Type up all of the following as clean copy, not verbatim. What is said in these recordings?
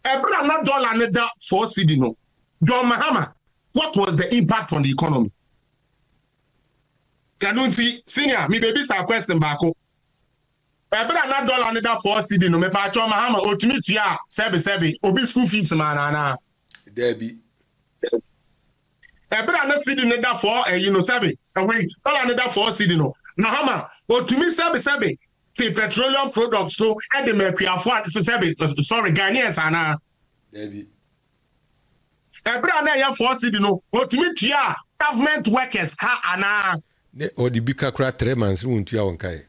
Ebra na dollar ne da 4 cedi no. John Mahama, what was the impact on the economy? Kanunti senior, me baby sa question bako. Ebra na dollar ne da 4 cedi no me pa John Mahama otumi tua sebe obi school fees manana. Debi. Ebra na cedi ne da 4 sebe. Away dollar ne da 4 cedi no. Mahama otumi sebe see petroleum products to and the mercury sorry Ghanaians ana. Debi. Ebra na ya 4 cedi no otumi tua government workers ka ana. Or the big crack 3 months won't you on kai.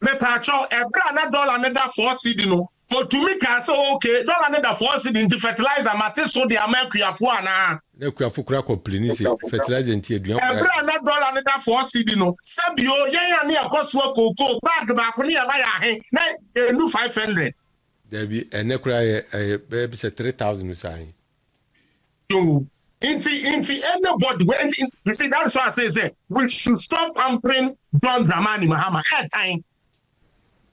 Me pacho ebra na dollar ne da 4 cedi no otumi ka say okay dollar ne da 4 cedi into fertilizer mate so the mercury afo ana. Ne kuafo kura complain say fertilizer nti aduan. Ebra na dollar ne da 4 cedi no sabio yan ya akoso koko bag ba ko ne ya ba ya he na enu 500. Debi ene kura be say 3000 say. Yo Inti anybody you see that's why I say we should stop pampering John Dramani Mahama at time.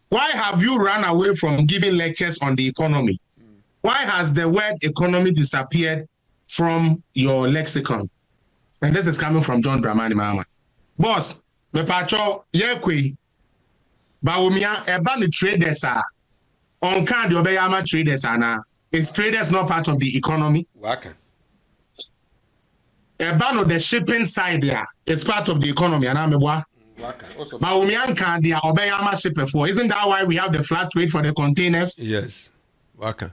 Why have you run away from giving lectures on the economy? Why has the word economy disappeared from your lexicon? And this is coming from John Dramani Mahama. Boss, me pacho yekwe Bawumia eba ni traders are on card the obeyama traders are now. Is traders not part of the economy? Waka. Ebano the shipping side there is part of the economy and amebwa. Bawumia can the obeyama shipper for. Isn't that why we have the flat rate for the containers? Yes. Waka.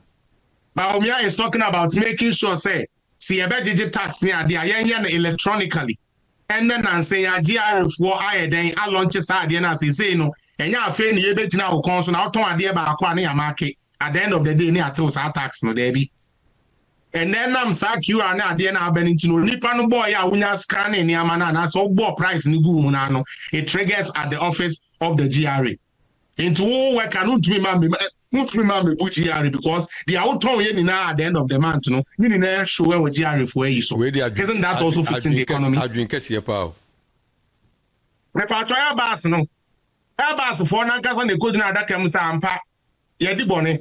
Bawumia is talking about making sure say see ebe digit tax near there yen electronically. And then and say GR for I then I launch side and as say no and ya fe ni ebe gina o konso na oton ade ba akwa na ya market at the end of the day ni atil sa tax no there be. And then I'm QR na ade na abani ntino nipa no boy ya wunya scan ni amana na so bo price ni gu mu na no it triggers at the office of the GRA. Into we cannot remember GRA because the outcome ye na at the end of the month no ni na show we GRA for you so isn't that also fixing the economy? I drink here pa. Me pa try bas no bas for na kasa na kodi na adaka mu sa ampa ye di bone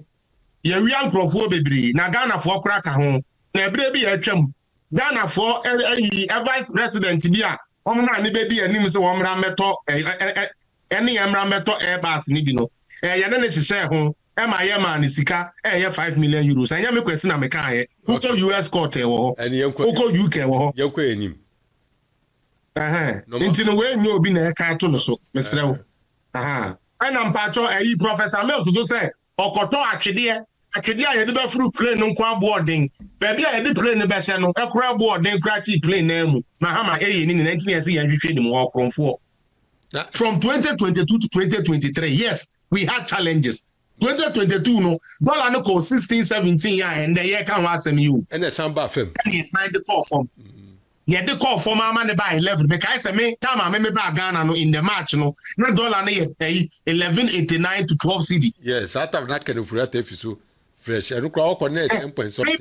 ye wi ankrofo bebiri na Ghana for kra ka ho na ebire bi ye twam Ghana for vice president bi a omo na ne be bi anim se wo mra meto ene ye mra meto bas ni bi no ye ne hihye ho e ma ye ma ne sika ye 5 million euros anya me kwesi na me kan ye uko US court e wo uko UK wo ye kwa enim inti no we nyo obi na e kan to no so mesre wo ana mpacho professor Mel so say okoto atwede a ye de be furu plane no kwa boarding baby a ye de plane be hye no ekura boarding kura chi plane na mu Mahama ni 19 years ye hwehwe dem wo kronfo from 2022 to 2023 yes we had challenges 2022 no dollar no ko 16 17 ya and the year kan wasem you and the samba fam and he signed the call form yeah the call form ama ne by 11 because say me time me ba Ghana no in the March no na dollar na 1189 to 12 cedi yes out of that kind of flat so fresh and ko connect 10 point so May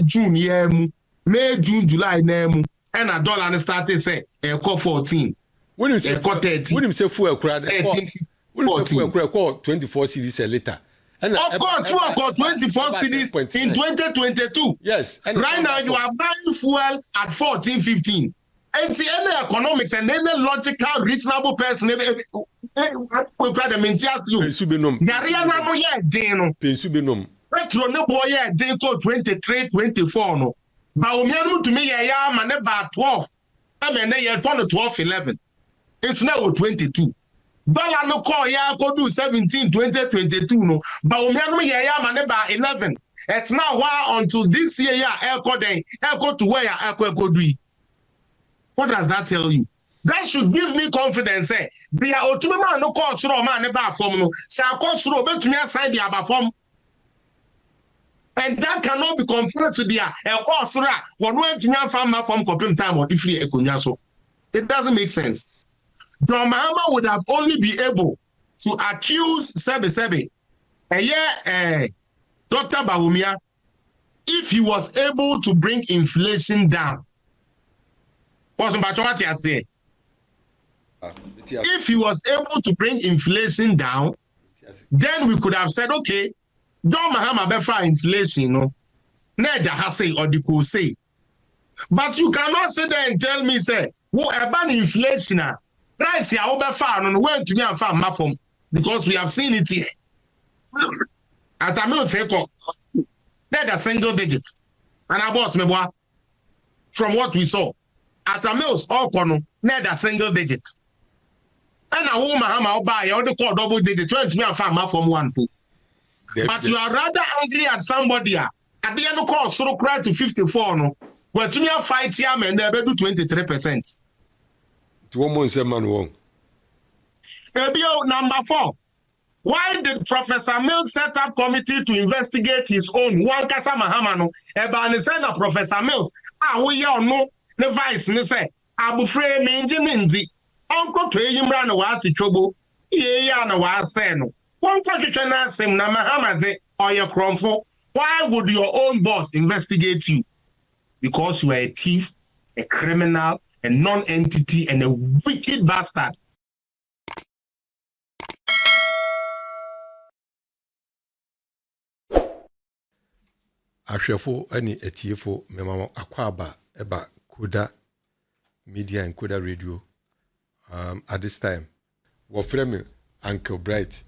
June year mu May June July na mu and a dollar na started say call 14 when you say 30 when you say fuel crowd 14 24 cedis a liter. And of course, fuel got 24 cedis in 2022. Yes. And right now, you are buying fuel at 14-15. And the any economics and any logical, reasonable person will try to maintain you. Gariana no ye deno. Pensubinum. Petro no boy ye deno 23, 24 no. Bawumia to me ye man about 12. I mean ye turn 12, 11. It's now 22. Dollar no call ya go do 17 2022 no but Bawumia ya man ba 11 it's now why until this year ya go to where ya go do. What does that tell you? That should give me confidence say the ultimate no call suro man ba form no sa call suro betumi aside the aba form and that cannot be compared to the call suro one way to farm form compare time or if ekonya so it doesn't make sense. Mahama would have only be able to accuse Sebe Dr. Bawumia if he was able to bring inflation down. If he was able to bring inflation down, then we could have said, okay, John Mahama befa inflation, no, neither has say or the could say. But you cannot sit there and tell me, say, who ban inflation, price ya obefa, no, went to me and farm mafum, because we have seen it here. At a mill say, neither single digit. And I bought me from what we saw. At a mills, all corner, neither single digit. And a woman, Mahama, buy all the call double digit, 20 me and farm from one pool. But you are rather angry at somebody. At the end of the course, so cry to 54. No, well, to me, a fight here, and they do 23%. To 1 month, man, wrong. Number 4. Why did Professor Mills set up committee to investigate his own? One Kasa Mahama no, and said Professor Mills, we all know the vice, and say, Abu Frey Minji Uncle to him ran away to trouble. Yeah, no, I say no. One country can ask him, Mahama, or your crumful. Why would your own boss investigate you? Because you are a thief, a criminal, a non-entity, and a wicked bastard. Ahwefo ani etiefo memama akwaba eba Koda Media and Koda Radio. At this time, we frame Uncle Bright,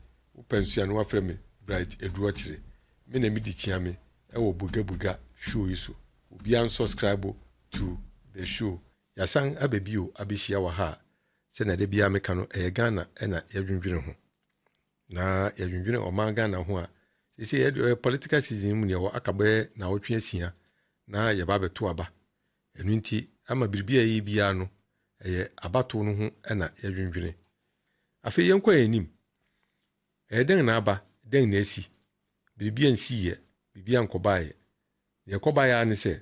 pension wa frame Bright Eduachire. Me na mi di chiame e wo buga show iso. Obi an subscribe to the show. Yasan abebio abehia wa ha. Se na de bia meka no e Ghana e na yadwindwene ho. Na yadwindwene o man Ghana ho a see political season mu ne wo akabe na wotwe asia na ye ba beto aba. Enu nti ama biribia yi bia no eye abato no ho na yadwindwene. Afi yenkwa enim. Den na aba, den na esi. Biribia nsi ye, biribia nkobaye. Ye kobaye ne se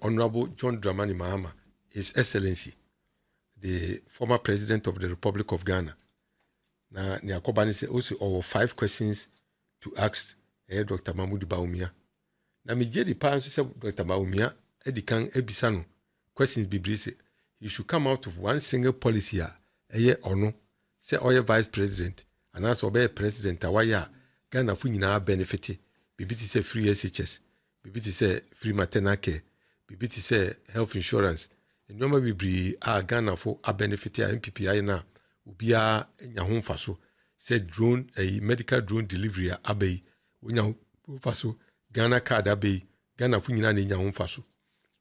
Honorable John Dramani Mahama, His Excellency, the former President of the Republic of Ghana. Na ne akobani se also over 5 questions to ask Dr. Mahmoud Bawumia. Na me je di pa so se Dr. Bawumia edikan ebisa no questions bibiri se he should come out of one single policy ono se oye vice president and as obey president awaya Ghana fu nyina benefit bibi ti se free SHS, bibi ti se free maternal care, bibi ti se health insurance. Enyoma bibiri Ghana fu a benefit MPPI na ubia nya ho mfaso. Said drone medical drone delivery abey wonya faso Ghana card abey Ghana fu nyina na nya ho faso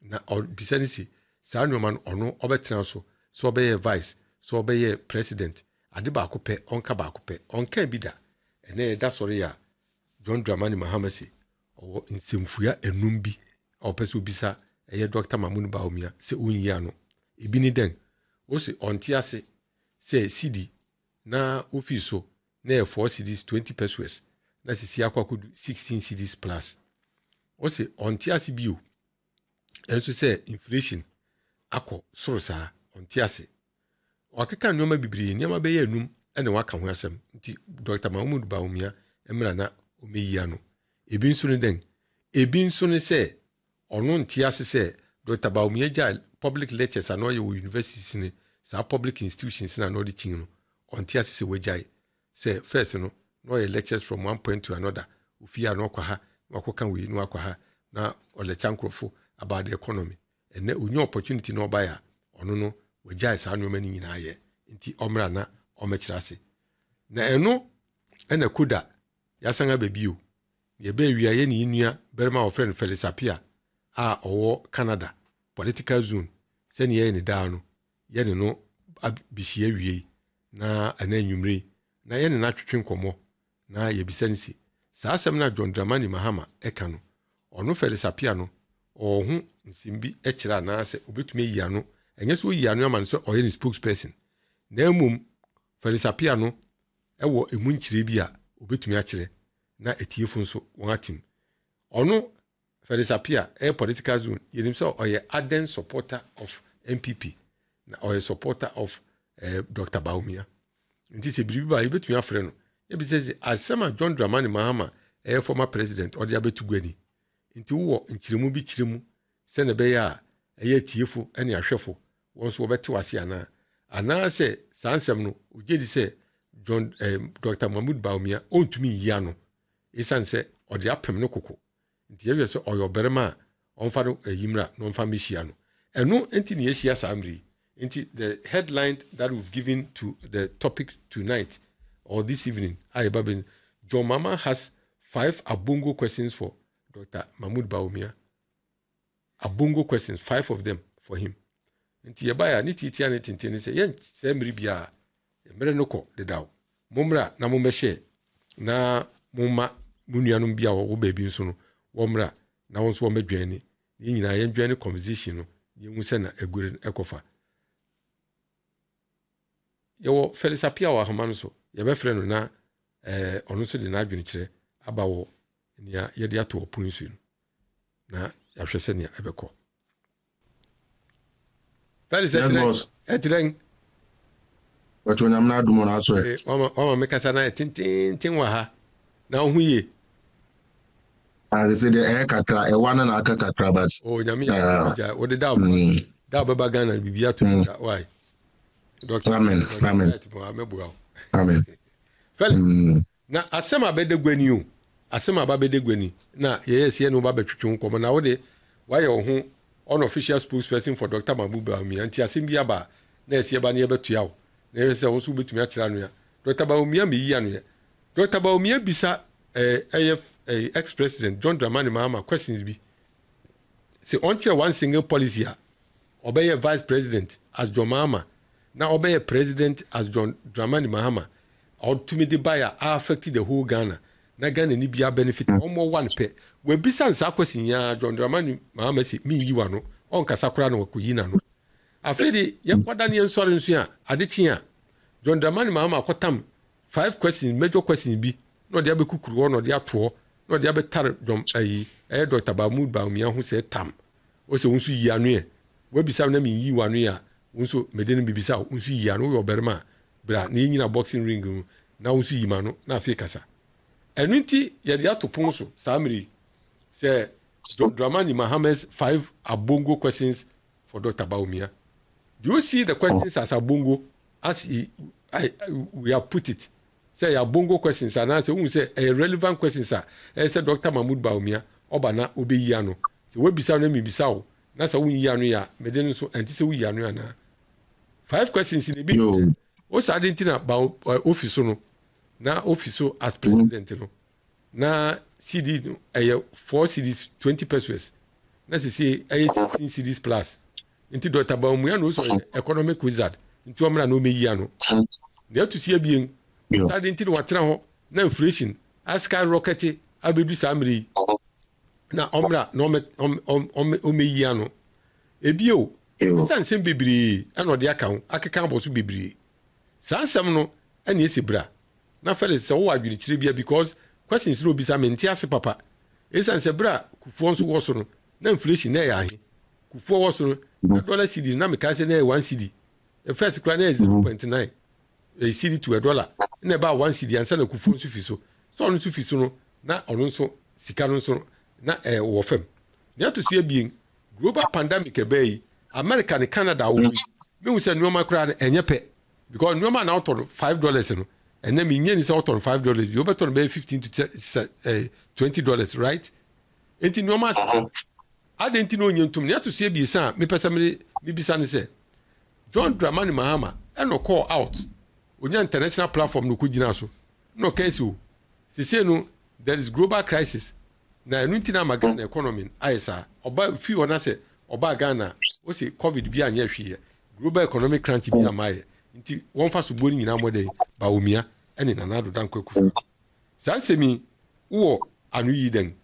na bisanisi sa nyoman ono obetran so obeye vice so obeye president ade ba akopɛ onka ba akopɛ onka bida ene da sori ya John Dramani Mahama si owo nsemfua enum bi opese obisa Dr. Mahmoud Bawumia se onyi no ebi ni den o se onti ase se CD na ofiso na 4 CDs 20 pesos na sisi akwakudu 16 CDs plus o se onti ase bio enso se inflation akọ soro saa onti ase wakeka nyoma bibiri nyama be yanum ene waka ho asem nti Dr. Mahmoud Bawumia emra na omeyi ano ebi nso ne den ebi nso ne se ono nti ase se Dr. Bawumia ja public lectures ano ye universities ne sa public institutions na no de chin no onti ase se wejai se first no lectures from one point to another ufia no kwa ha wakoka we no akwa ha na ole chankrofo about the economy ene onye opportunity no buy ono no wejai sa anoma ni nyina ye nti omra na omekirase na eno ene kuda yasanga bebio ye be wia ye ni nua berma of friend Felix Apia owo Canada political zone se ne ye ni da no ye ne no bihie wie na ananwumre na ye ne na twetwe nkomo na ye bisanisi saa asem na John Dramani Mahama eka no ono Felix Apia no ohu nsimbi ekira na se obetumi yi ano enye so yi ano ama no so oye ni spokesperson na emum Felix Apia no ewo emu nkyire bi a obetumi akire na etiefu nso won atim ono Felix Apia political zone yenim so oye ardent supporter of MPP na oye supporter of Dr. Bawumia nti se biribi ba yebetumi afre no yebi se asema John Dramani Mahama former president odi abetugwani nti wo nkyiremu bi kyiremu se na be ya tiefu ene ahwefo won so obeti wase ana se sansem no ugedi se Dr. Mahmoud Bawumia on to me yano. Isan say or the apem no koko. Nti ye so oyo berema on fa no yimra no fa mishiano. And no enti ni yeshia samri. Nti the headline that we've given to the topic tonight or this evening, Babin, John Mama has 5 abongo questions for Dr. Mahmoud Bawumia. Abongo questions, 5 of them for him. Nti yebaya ni titia ni tintini se yen semri bia mere no ko de daw. Momra na momehye na mumma munuanum bia wo baabi nso no womra na wonso wo medwane ni nyina yen dwane conversation no yenhu se na agure ekofa. Yewo Felisapia wa Mahama no so yebefre no na ono so de na adwene kire aba wo nia yede ato opun su na yahwese ne ebekọ. Felis etren but when I'm not doing that way. Mama make us na tin wa ha na hu ye. I say the air kakra e wan na aka kakra but oh nyame ja wo de da baba Ghana bibia to why Doctor Amen Fel na asema bedegwani o asema ba bedegwani na ye no ba betwetwe nkom na wo de why your ho unofficial spokesperson for Dr. Mahmoud Bawumia anti asem bia ba na esie ba na ye betua wo na ye se wo so betumi akira no ya Dr. Bawumia me yi anu ya Dr. Bawumia bisa ex-president John Dramani Mahama questions bi say on one single policy a obey vice president as John Mahama na obey president as John Dramani Mahama ultimately buyer affected the whole Ghana na Ghana ni bia benefit almost one pe we bisa nsa question ya John Dramani Mahama si mi yi wa no on kasa kura no ko yi na no afedi ye kwada ne nsore nsu a adechi a John Dramani Mahama akotam 5 questions major questions bi no de abekukuru no de ato no de abetar dom Dr. Mahmoud Bawumia ho se tam o se unsu yi anu e we bisa na mi yi wa no ya unsu medeni bibisa unsu yi anu yo berma bra na nyina boxing ring na unsu yi ma no na afi kasa enunti ye de ato pon so samri say Dramani Mahama's 5 abongo questions for Dr. Bawumia. Do you see the questions as abongo as we have put it? Say abongo questions and answer we say a relevant questions are say Dr. Mahmoud Bawumia oba na obeyi ano. So we bisa na mi bisa o na say we yi ano ya me de so anti say we yi ano ya na 5 questions in be o sa identity ba office no na office as president no na CD no 4 CDs 20 pesos na say 16 CDs plus into Dr. Bawumia no so economic wizard into omra no me yi ano dey to see bien identity no watra ho na inflation sky rocket abedu samri na omra no me yi ano ebio sansem bibiri ana ode aka ho akeka boso bibiri sansem no ana esi bra na Felix se wo adwiri kire bia because questions no bisa menti ase papa esanse bra kufuo nso wo so no na inflation na ya ahe kufuo wo so no na dollar cedi na meka se na 1 cedi the first kra na 0.9 a cedi to a dollar na ba 1 cedi ansa na kufuo nso fi so no nso fi so no na ono nso sika no nso na wo fam na to so ebien global pandemic ebei America and Canada wo me wu se nuoma kra na enye pe because nuoma na auto $5 no and then me nyeni se auto $5 you better be $15 to $20, right? Enti nuoma adenti no nyentum na to so ebisa me pesa me bisa ne se John Dramani Mahama no call out onya international platform no kugina so no kenso se no there is global crisis na enunti na Ghana economy aisa oba fi ona se oba Ghana o se covid bi anya hwie global economic crunch bi amaye nti won fa so boni nyina modern Bawumia ene nanado danko kufu sansemi wo anu yi den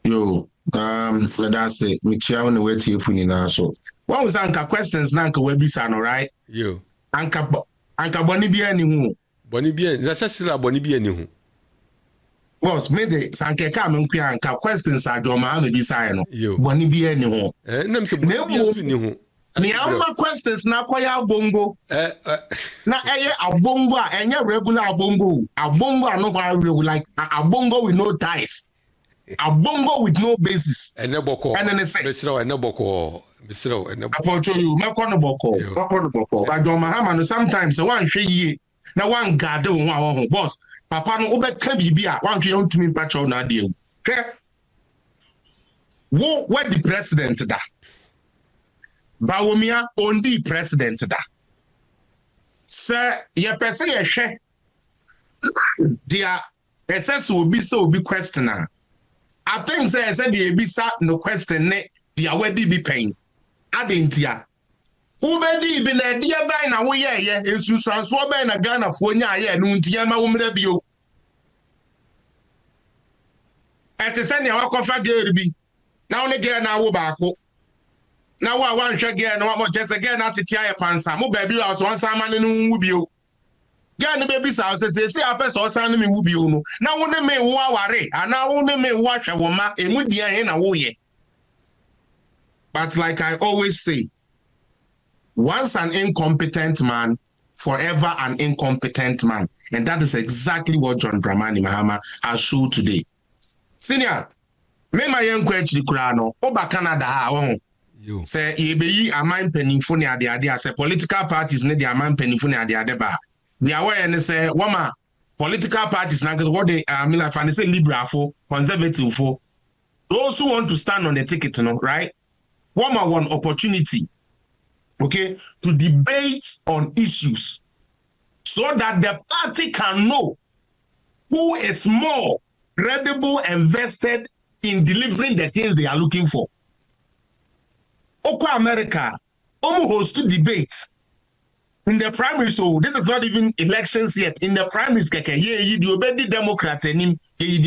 yo that's it me chia on the way to you na so what was anka questions na anka we bisa no right yo anka boni bi ani hu boni bi za sesira boni bi ani hu boss me de sanke ka me nkua anka questions adoma me bisa no boni bi ani hu nam se boni bi ani hu ni amma questions na koya abongo na eye abongo a enye regular abongo no ba regular abongo with no ties abongo with no basis eneboko besiro eneboko apocho you meko no boko but John Mahama no sometimes one hwe yie na wan guard wo ho boss papa no obeka bibia wan twe on tumi pacho na ade ewu wo where the president da Bawumia on the president da sir ye pese ye hwe dia SS will be so be questioner. I think say the ebisa no question ne dia wedi be pain. Adentia. Ubedi be na dia ban na wo ye ensusuanso ban na Ghana fo nya ye no ntia ma wo mra bio. Etese ne wakofa girl bi. Na one girl na wo baako. Na wo wan hwe girl no mo chese girl na tetia ye pansa. Mo ba bi so ansa ma ne no wu bio. Gani baby say apesa osan me wu bio no na wo ne me wo aware ana wo ne me wo ahwe wo ma emu dia he na wo ye. But like I always say, once an incompetent man, forever an incompetent man, and that is exactly what John Dramani Mahama has shown today. Senior, me my young question kura no oba Canada ha wo say ye be yi aman penifo ne ade say political parties ne the aman penifo ne ade ba. The awareness say wama political parties now what they like and they say liberal for conservative for those who want to stand on the ticket, right? Wama one opportunity, okay, to debate on issues so that the party can know who is more credible and vested in delivering the things they are looking for. Oko America, almost to debate. In the primary, so this is not even elections yet. In the primaries, you obey Democrat and you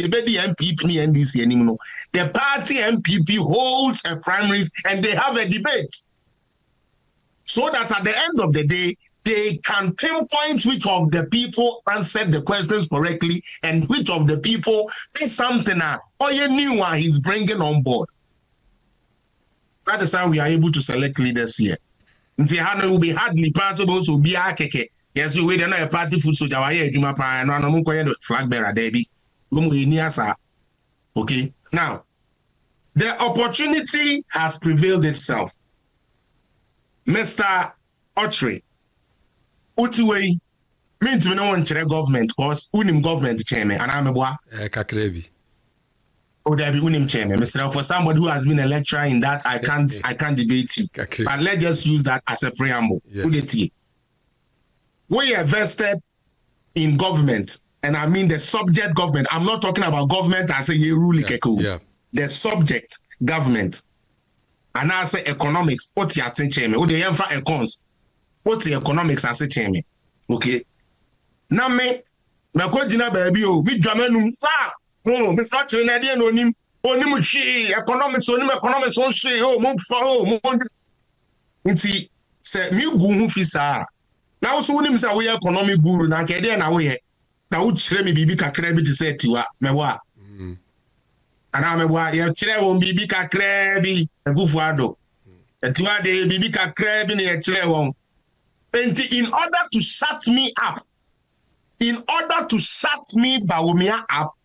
obey MPP and NDC anymore. The party MPP holds a primaries and they have a debate. So that at the end of the day, they can pinpoint which of the people answered the questions correctly and which of the people is something or you new one he's bringing on board. That is how we are able to select leaders here. Hana will be hardly possible to be a keke. Yes, you wait another party food so that I do my pie and I'm flag bearer, Debbie. Okay, now the opportunity has prevailed itself. Mr. Autry, Utuwe, mean to no one government because unim government chairman and I'm a boy. Kakrebi. Oh, there be unim chairman. Mr. For somebody who has been a lecturer in that, I can't debate you. But let's just use that as a preamble. Yeah. We are vested in government, and I mean the subject government. I'm not talking about government as a rule. Yeah. The subject government. And I say economics. What you have to chairman? What the empha econs? What the economics as a chairman? Okay. Now me go jina baby o. Me dramenu fa. Oh, Mr. Trinidad onim chi economics on she oh mo fa oh mo nti se mi gu hu fi sa na wo so wonim say we economic guru na nke dey na wo ye na wo kire me bibi kakra bi te say tiwa me wa ana me wa ye kire won bibi kakra bi egufu ado tiwa de bibi kakra bi na ye kire won enti in order to shut me Bawumia up.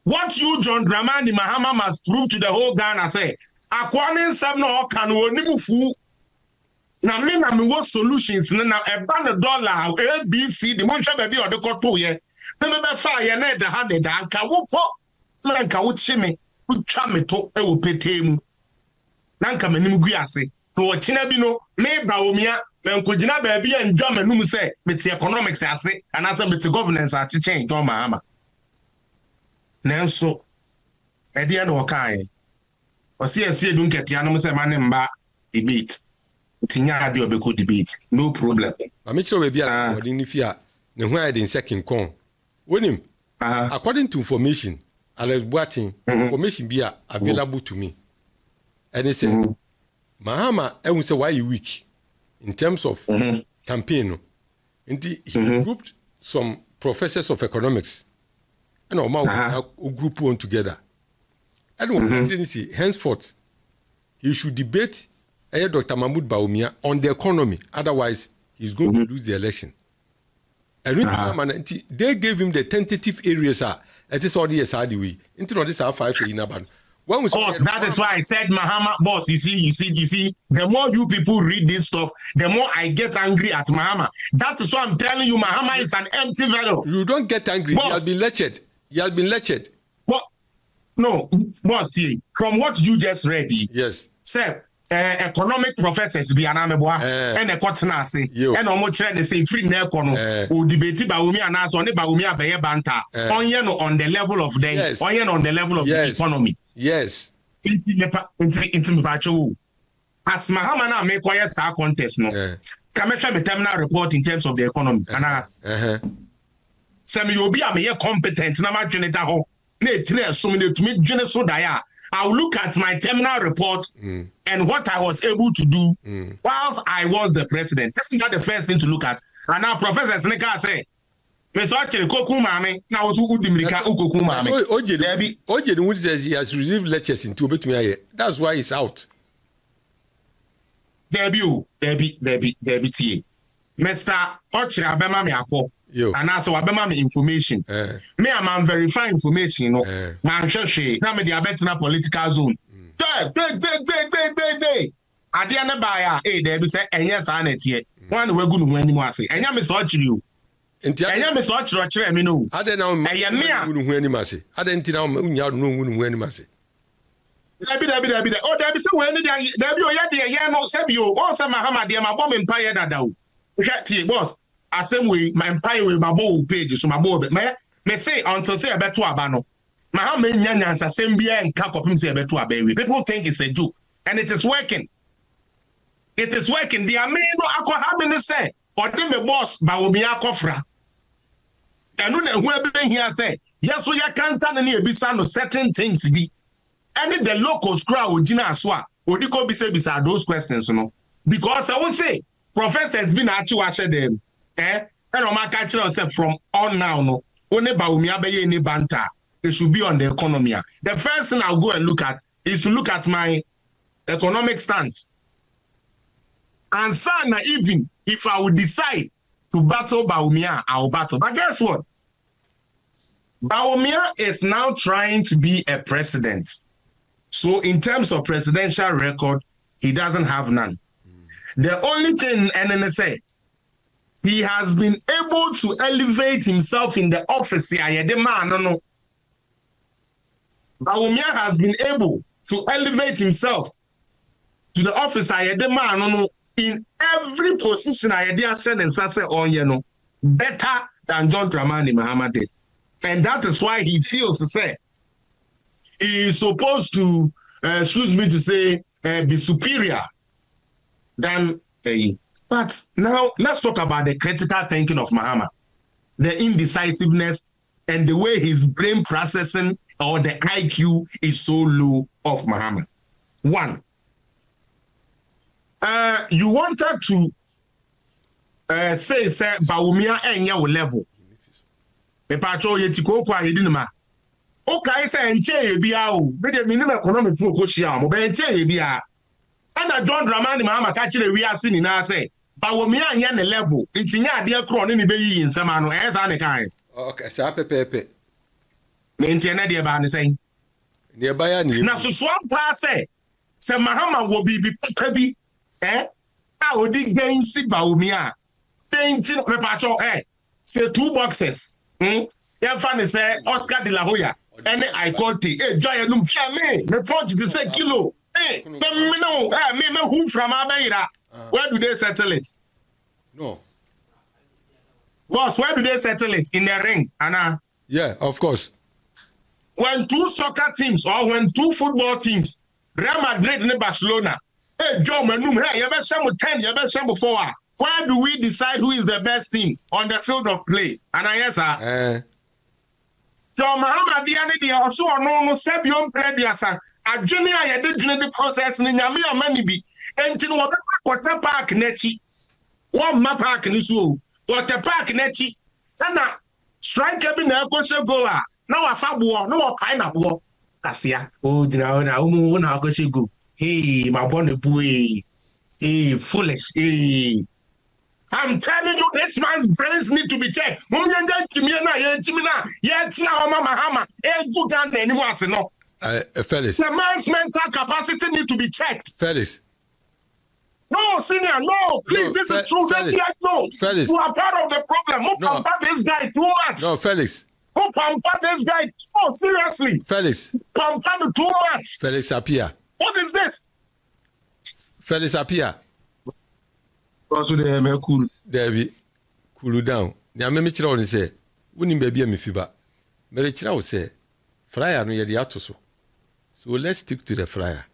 What you, John Dramani Mahama, must prove to the whole Ghana, say, Aquanin Sabno can wonimufu. Now, me what solutions now $1 ABC, the Muncha baby or the Koto ye. Remember fire, net the hundred, and Kawupo, Nanka Uchime, Uchamito, I will pay temu. Nanka Menimugiase, no Chinabino, me Bawumia, then Kujina baby and German Numu say, with the economics, I say, and as with the governance, I change, John Mahama. Nanso ede na okai o see dun ketia no say mane mba debate tinya ade obeko debate no problem ami chiro be bia odin ni fia ne hu ade second con wonim according to information Alex Boatin information bia available to me and he said Mahama ehun say why you weak in terms of campaign and he grouped some professors of economics and a group one together. And one see henceforth he should debate Dr. Mahmoud Bawumia on the economy. Otherwise, he's going to lose the election. And they gave him the tentative areas. It is already a side way. Into this 5 in Aban. Boss, that is why I said Mahama, boss, you see, the more you people read this stuff, the more I get angry at Mahama. That is why I'm telling you, Mahama is an empty vessel. You don't get angry. Boss, you have been lectured. You have been lectured. But, no, boss, from what you just read, yes, sir, economic professors be anameboa and a cottonasi and almost try to say free nekono or debate Bawumia and as on the Bawumia Baye Banta on the level of them, yes. on the level of the economy. Yes. Into as Mahama now make quiet sa contest no. Can I try my terminal report in terms of the economy? Some you be a competent na ma dwene da ho. Na etire so me to me dwene so da ya. I'll look at my terminal report and what I was able to do whilst I was the president. That's not the first thing to look at. And now Professor Seneca say, Mr. Ochiri Koku Mame, now was Udimrika Ukoku Mame. Oje says he has received lectures in Tubetumi. That's why he's out. Debbie T. Mr. Ochiri Abema me akọ. And also Abema me information. Me am verify information, you know. Man share. Now me the abetina political zone. Big. Adiana baya, Debbie say, and yes, I net yet. One we go no anymore say. And ya Mr. Ochiri. And ya Mr. Ochiri me know. I don't know. I am me who any mercy. I didn't know who any mercy. Debbie. Oh, Debbie say when Debbie oh yeah no sebio. Oh, say Mahama dey my bomb empire dada. Boss. Same way my empire with my bow page so my bow me say until say abeto abano Mahama nyanyansa same bia and kakopim say abeto abewe. People think it's a joke and it is working. The ameno akọ how many say or them me boss Bawumia kofra and no who be here say yes so ya can't na ebisa no certain things be and the locals crowd ogina so a odiko be say bisa those questions no because I will say professors been actually them and I catch yourself from on now no only Bawumia be any banter it should be on the economy. The first thing I'll go and look at is to look at my economic stance. And sana even if I would decide to battle Bawumia, I will battle. But guess what? Bawumia is now trying to be a president. So in terms of presidential record, he doesn't have none. The only thing NNSA, he has been able to elevate himself in the office. Bawumia has been able to elevate himself to the office. In every position I said and say on better than John Dramani Mahama did. And that is why he feels to say he is supposed to be superior than but now let's talk about the critical thinking of Mahama, the indecisiveness and the way his brain processing or the IQ is so low of Mahama. One, you wanted to say Bawumia enya level. Me pacho yetiko kwa yedinima. Okay, say enche bia o. Be de minimum economic fu ko hia mo be enche bia. And John Dramani Mahama ka kire wi ase ni na say Bawumia anya ne level. Ntinya ade kro ne be yi nsama no esa ne kan. Okay, sa pepepe. Me ntiene de ba ne say. Ne ba ya ni. Na so pa say Mahama wo bi papa bi a odi gansi Bawumia. Painting me pacho say 2 boxes. Ya fan say Oscar de la Hoya. Any I caught it. Joy num me punch the say kilo. Me no, me who from Abeira. Where do they settle it? No. Boss, where do they settle it? In the ring, Anna? Yeah, of course. When 2 soccer teams or when 2 football teams, Real Madrid and Barcelona, Joe Manum, you better shame 10, you better shame 4. Where do we decide who is the best team on the field of play? And I answer. Joe Mahama Diane also no Sebion Prediasa. A junior, I did the process in Yamia Manibi. And to what a park nechi. One map park in this wool. What a park nechi. And now, strike up in the Akosha Goa. No, a fabua, no pineapple. Cassia. Oh, now go she go. Hey, my bonny boy. Hey, foolish. Hey. I'm telling you, this man's brains need to be checked. Mahama, good anymore, no. Felix. The man's mental capacity need to be checked. Felix. No, senior, no, please, No, this is true. Felix. No, Felix. You are part of the problem. Who No. pamper this guy too much? No, Felix. Who pamper this guy? Oh, seriously. Felix. Pamper him too much. Felix appear. What is this? Felix appear. Also, they are cool. David, cool down. Now, me chira on say, "Wouldn't baby me fiba." Me chira will say, "Flyer no yedi atoso." So let's stick to the flyer.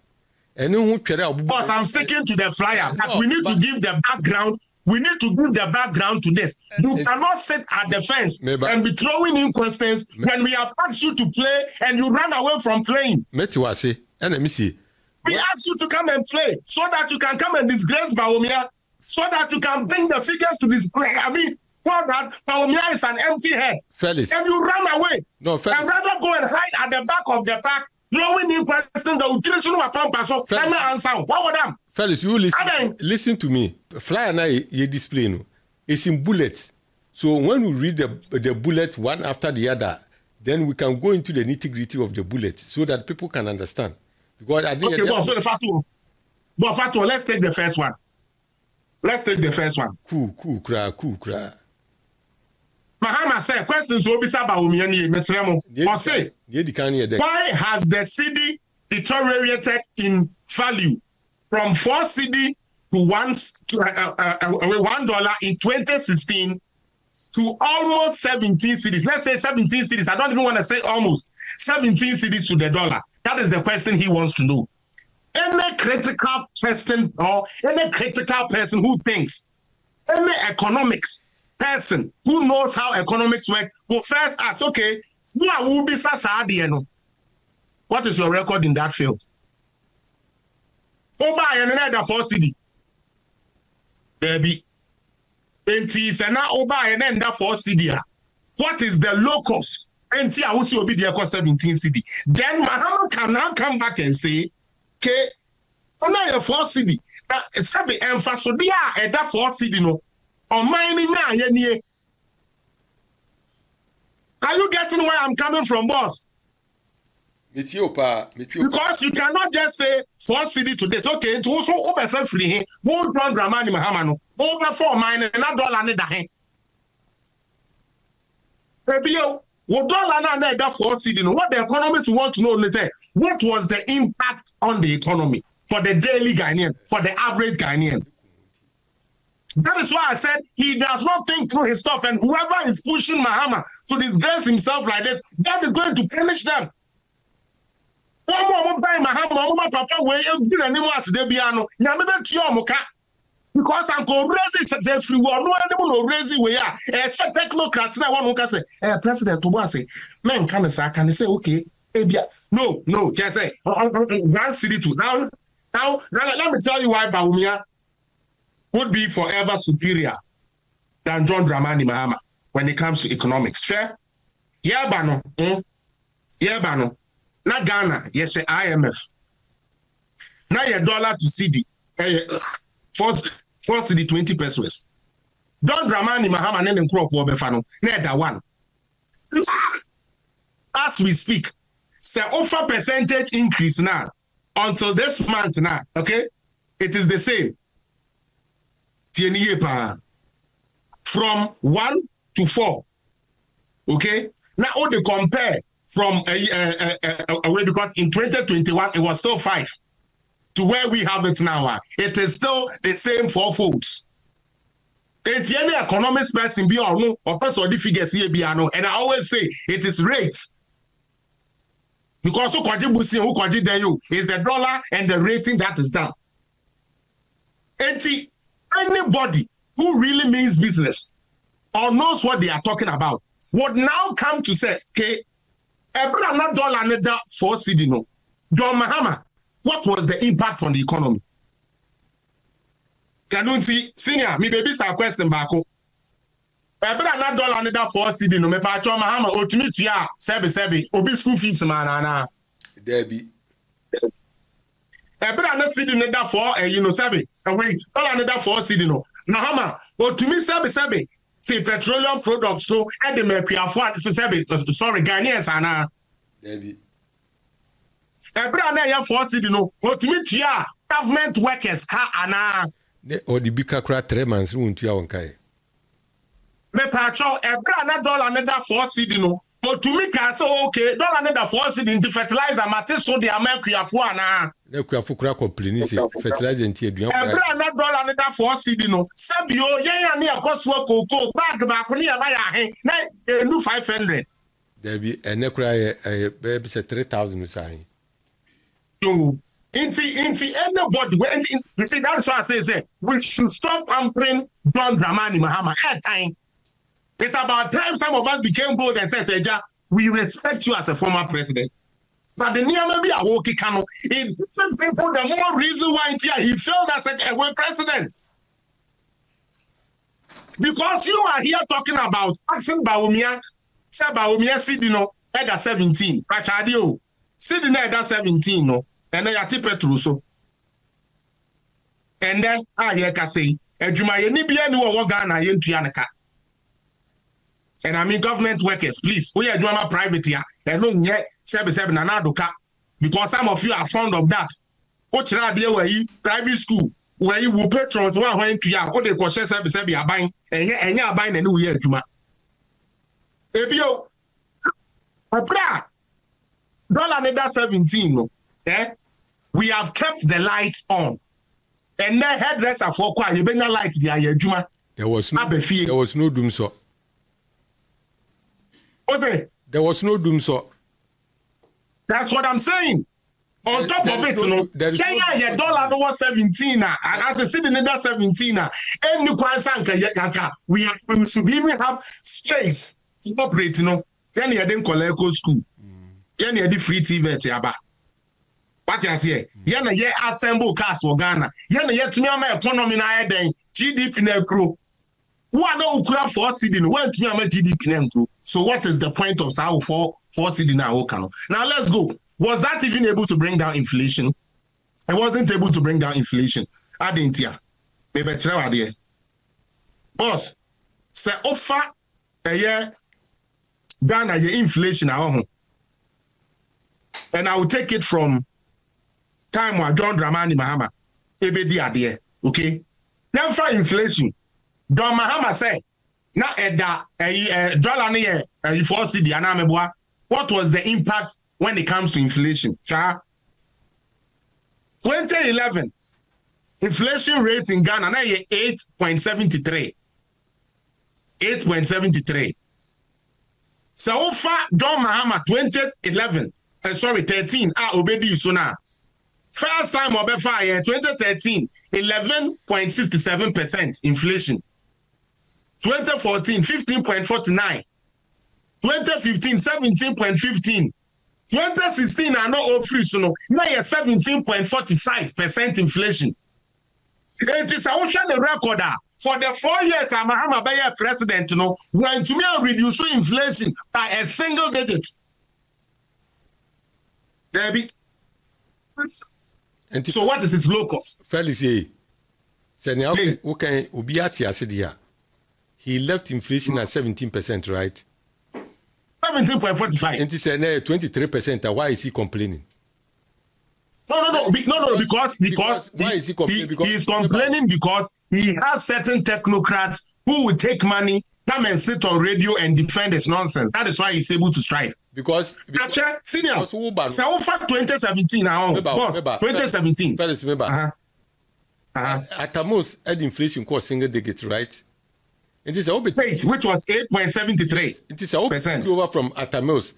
And who Boss, I'm sticking to the flyer, but we need to give the background. We need to give the background to this. You cannot sit at the fence and be throwing in questions when we have asked you to play and you run away from playing. Metiwase, and let me see. We asked you to come and play so that you can come and disgrace Bawumia, so that you can bring the figures to display. I mean, for that, Bawumia is an empty head. Felix. And you run away. No, Felix. And rather go and hide at the back of the park, throwing in questions that will trace you upon person. Let me answer. What would them? Felix, you listen to me. Flyer now you display no. It's in bullets. So when we read the bullet one after the other, then we can go into the nitty-gritty of the bullet so that people can understand. Because I think okay, so the Fatu, let's take the first one. Cool, cry. Mahama said, questions will be Bawumia ni mesremo. Or say, why has the cedi deteriorated in value from 4 cedi to $1 in 2016 to almost 17 cedis? Let's say 17 cedis. I don't even want to say almost 17 cedis to the dollar. That is the question he wants to know. Any critical question or any critical person who thinks, any economics person who knows how economics work will first ask, okay, what is your record in that field? Oba another 4 cedi. Baby. Enti sena oba another 4 cedi. What is the locus? Enti awusi obi dey cost 17 cedi. Then Mahama can now come back and say, okay, ona 4 cedi. Now it's be emphasis dia e da 4 cedi no. On mining na ye. Are you getting where I'm coming from, boss? Because you cannot just say 4 cedi to this. Okay, it's also over free. Won't run Dramani Mahama no. Over 4 mine and not dollar ne dahe. Ebio, what dollar na that 4 cedi no. What the economists want to know is say, what was the impact on the economy for the daily Ghanaian, for the average Ghanaian? That is why I said he does not think through his stuff, and whoever is pushing Mahama to disgrace himself like this, that is going to punish them. One more by Mahama, papa, where you anymore as they be ano. Because Uncle Rezi says free war, no one Rezi we are. Except technocrats that one who can say, President Tubase, man can say, okay, no, just say 1 cedi to now. Let me tell you why Bawumia would be forever superior than John Dramani Mahama when it comes to economics. Fair? Yeah, Bano. Na Ghana, yes, IMF. Now your dollar to cedi, 4 cedi 20 pesos. John Dramani Mahama nene crop for Befano, neither one. As we speak, say offer percentage increase now until this month now, okay? It is the same. From 1 to 4. Okay? Now all they compare from away because in 2021 it was still 5 to where we have it now. It is still the same 4 folds. Any economics person be or no or person the figures here be no, and I always say it is rates. Because who is the dollar and the rating that is down. Anybody who really means business or knows what they are talking about would now come to say, okay, $1 4 cedi no. John Mahama, what was the impact on the economy? Can you see, senior, me baby sa question back. $1 4 cedi no me pa John Mahama ultimate ya sebi obi school fees man. Debbie. Ebra na cedi ne da for sebi away dollar ne da 4 cedi no Mahama but to me sebi say petroleum products to and the mercury afọ sebi sorry Ghanaians ana Debbie Ebra na ya for cedi no otumi tua government workers ka ana or the big cra 3 months won't you on kai me pa cho ebra na dollar na da for cedi no otumi ka say okay dollar na da for cedi into fertilizer mate so de amakuafo ana na kuafo kra complain say fertilizer nti aduan ebra na dollar na da for cedi no sabio yen ya na yakoso koko bag ba ko ne ya ba ya he na enu 500 there be enekra be say 3000 say you into anybody you see that's why I say we should stop pampering John Dramani Mahama at time. It's about time some of us became bold and said, Seja, we respect you as a former president. But the near maybe a walkie canoe is different people the more reason why he failed as a president. Because you are here talking about asking Bawumia, say Bawumia Sidino at 17. Pachadio, Sidino at 17, no. And then you Petru so. And then I can say, Ejuma Yenibia no Wagana Yentrianaka. And I mean government workers, please. We are drama private here. And no yet 77 anadoka. Because some of you are fond of that. What there where you private school where you will patrons one went to ya, what they call 77 are buying and you're buying a new year Juma. Ebio Abra $1 17 no. We have kept the lights on. And then hairdresser for quite you bring a light there, Juma. There was no doom so. What's it? There was no doom so. That's what I'm saying. On top of it, Kenya dollar no 17 and as a city in 17 and you can sanka we should even have space to operate, Then you didn't collect school. Then you did free TV aba. What you say? Yana ye assemble cars for Ghana. Yana ye to me economy na eden GDP na grow. Who are no ukura for cedi no when to me GDP na grow. So what is the point of sao for cedi na okano? Now let's go. Was that even able to bring down inflation? It wasn't able to bring down inflation. Adentia. Maybe try there. Boss, say offer a year Ghana ye inflation and I will take it from time where John Dramani Mahama ebedi ade okay then for inflation John Mahama say na eda dollar ne ye for cedi ana meboa what was the impact when it comes to inflation 2011 inflation rate in Ghana na ye 8.73 so far John Mahama 2011 13 obedi so na first time obefa year 2013 11.67% inflation 2014 15.49 2015 17.15 2016 I know free so no na 17.45% inflation. It is a ocean record for the 4 years Mahama be president when to me reduce inflation by a single digit. Debbie. So what is its low cost? Felicie. He left inflation at 17%, right? 17.45. And he said 23%. Why is he complaining? No, because why is he complaining? He is complaining because he has certain technocrats who will take money, come and sit on radio and defend his nonsense. That is why he's able to strike. Because senior, so over 2017 now, boss, 2017. Fellas, remember. At the most, inflation cost single digit, right? It is which was 8.73%. It is over from at the most,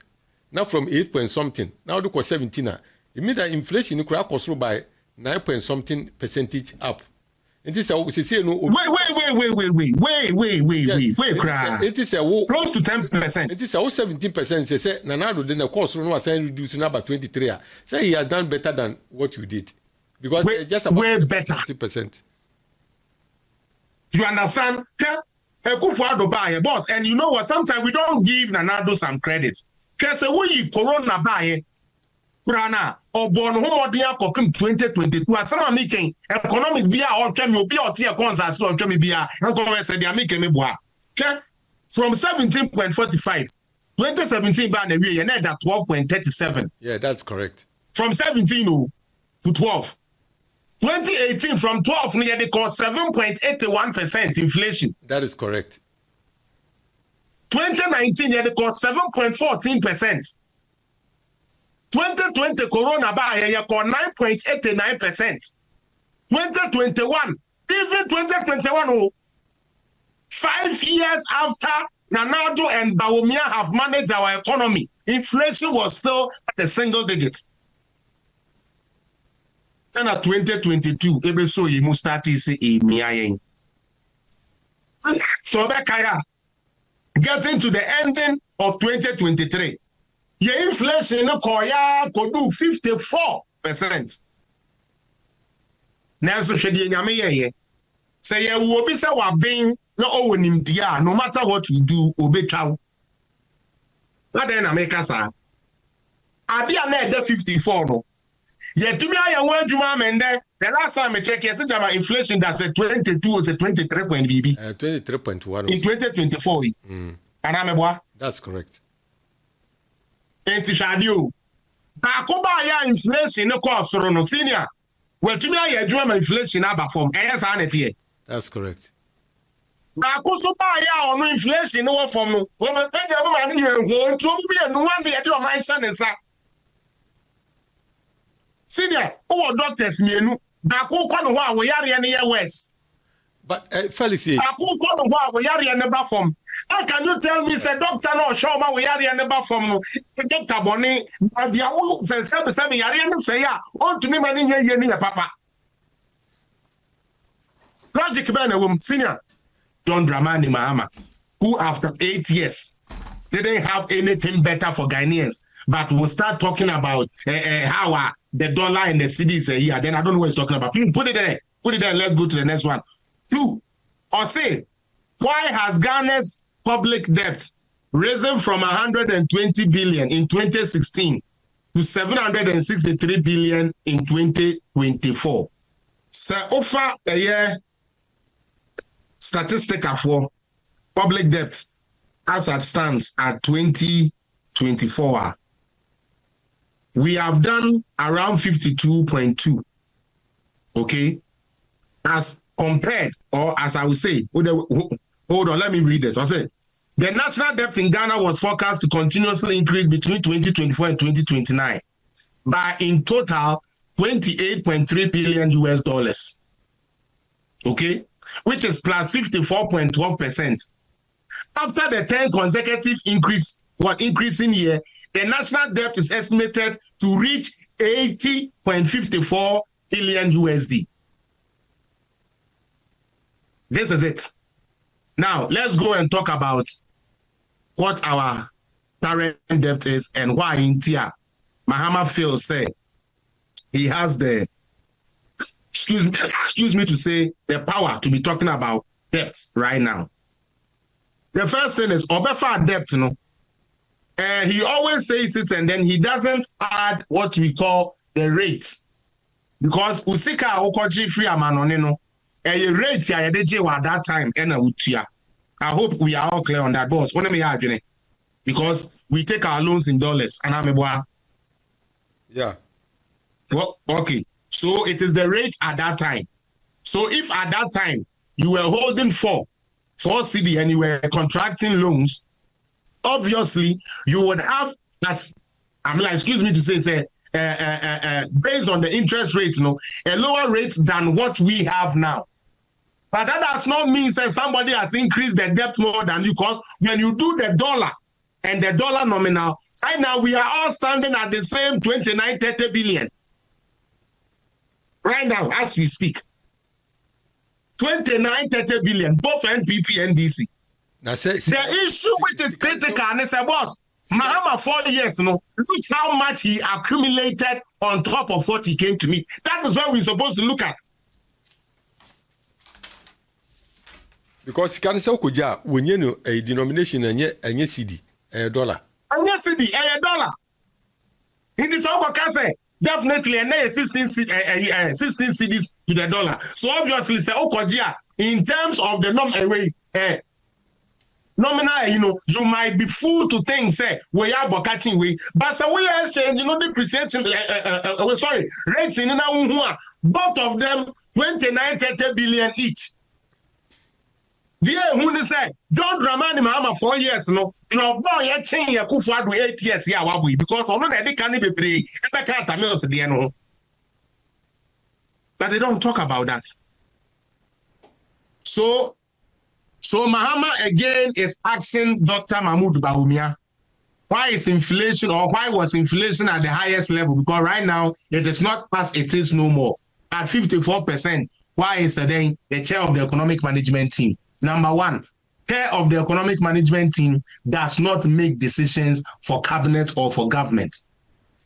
now from 8 point something. Now look at 17. It means that inflation cost through by 9 point something percentage up. It is wait, cry. It is close to 10%. It is 17%. They say Nanado then the cost was reducing about 23. Say he has done better than what you did. Because just about way better. 50%. You understand? Boss, and you know what? Sometimes we don't give Nanado some credit. Because we corona buy Prana or born home 2022. Some are making economics be or can you be or tear consas to me be a said they are making me boa. From 17.45, 2017 ban a year, and that 12.37. Yeah, that's correct. from 17 to 12. 2018 from 12 near they call 7.81% inflation. That is correct. 2019 near they call 7.14%. 2020 corona buy you call 9.89%. 2021, even 2021, 5 years after Nanado and Bawumia have managed our economy, inflation was still at a single digit. And at 2022, ebe so you must start to see a miayen. So getting to the ending of 2023, your inflation koya could do 54%. Now so shedi nyame ye. Say ye wo bi say wa ben na o wonim dia no matter what you do obetwa. Na den na make sa. Ade a na e 54 no. Ye tumi aye wan adwuma amende. The last time I check yes the inflation that's a 22 or 23 point BB. 23.1 in 2024. Anameboa. That's correct. Enti shadio. Ba ko ba ya inflation no ko soro no senior. Well, to me, I do inflation about from ASNT. That's correct. I could so buy on inflation no from no. Well, I think I'm going to be a no one be a do my son and son. Senior, oh, doctors, me, no. I could come while we are in the West. But, Felicity, I could come while we are in the bathroom. How can you tell me, say, doctor, no, show me we are in the bathroom? Dr. Bonnie, the old 7 years, say, on to me, money, you papa. Logic, senior, John Dramani Mahama, who after 8 years didn't have anything better for Ghanaians, but will start talking about how the dollar and the cedis are here. Then I don't know what he's talking about. Put it there. Let's go to the next one. 2, or say, why has Ghana's public debt risen from 120 billion in 2016 to 763 billion in 2024? So, offer a year statistic for public debt as it stands at 2024. We have done around 52.2. Okay, as compared, or as I would say, hold on, let me read this. I said, the national debt in Ghana was forecast to continuously increase between 2024 and 2029 by in total $28.3 billion US. Okay, which is plus 54.12%. After the 10 consecutive increasing year, the national debt is estimated to reach 80.54 billion USD. This is it. Now, let's go and talk about what our current debt is and why in Tia Mahama feels say he has the excuse me to say the power to be talking about debts right now. The first thing is Obefa debt, and he always says it and then he doesn't add what we call the rate. Because Usika Okoji free amanonino, a rate ya at that time and a. I hope we are all clear on that, boss. Because we take our loans in dollars and I'm yeah. Well, okay. So it is the rate at that time. So if at that time you were holding 4 CD and you were contracting loans, obviously you would have excuse me to say based on the interest rate, a lower rate than what we have now. But that does not mean that somebody has increased the debt more than you, because when you do the dollar and the dollar nominal, right now we are all standing at the same 29-30 billion. Right now, as we speak. 29-30 billion, both NPP and DC. The issue which is critical, and it's a boss, Mahama 4 years, look how much he accumulated on top of what he came to me. That is what we're supposed to look at. Because can say Okuja, when you know a denomination and a CD, a dollar. And CD, a dollar. In this over can say definitely and 16 CDs to the dollar. So obviously say Okuja, in terms of the number Nominal, you might be fooled to think, say, we are catching we, but so we are exchange, depreciation, rates in both of them 29-30 billion each. Dear, who say, don't Dramani Mahama 4 years, no, boy, I change your Kufa to 8 years, yeah, because although they can't be paid, and I can't amuse the no. But they don't talk about that. So Mahama again is asking Dr. Mahmoud Bawumia, why is inflation or why was inflation at the highest level? Because right now it is not as it is no more. At 54%, why is then the chair of the economic management team? Number one, chair of the economic management team does not make decisions for cabinet or for government.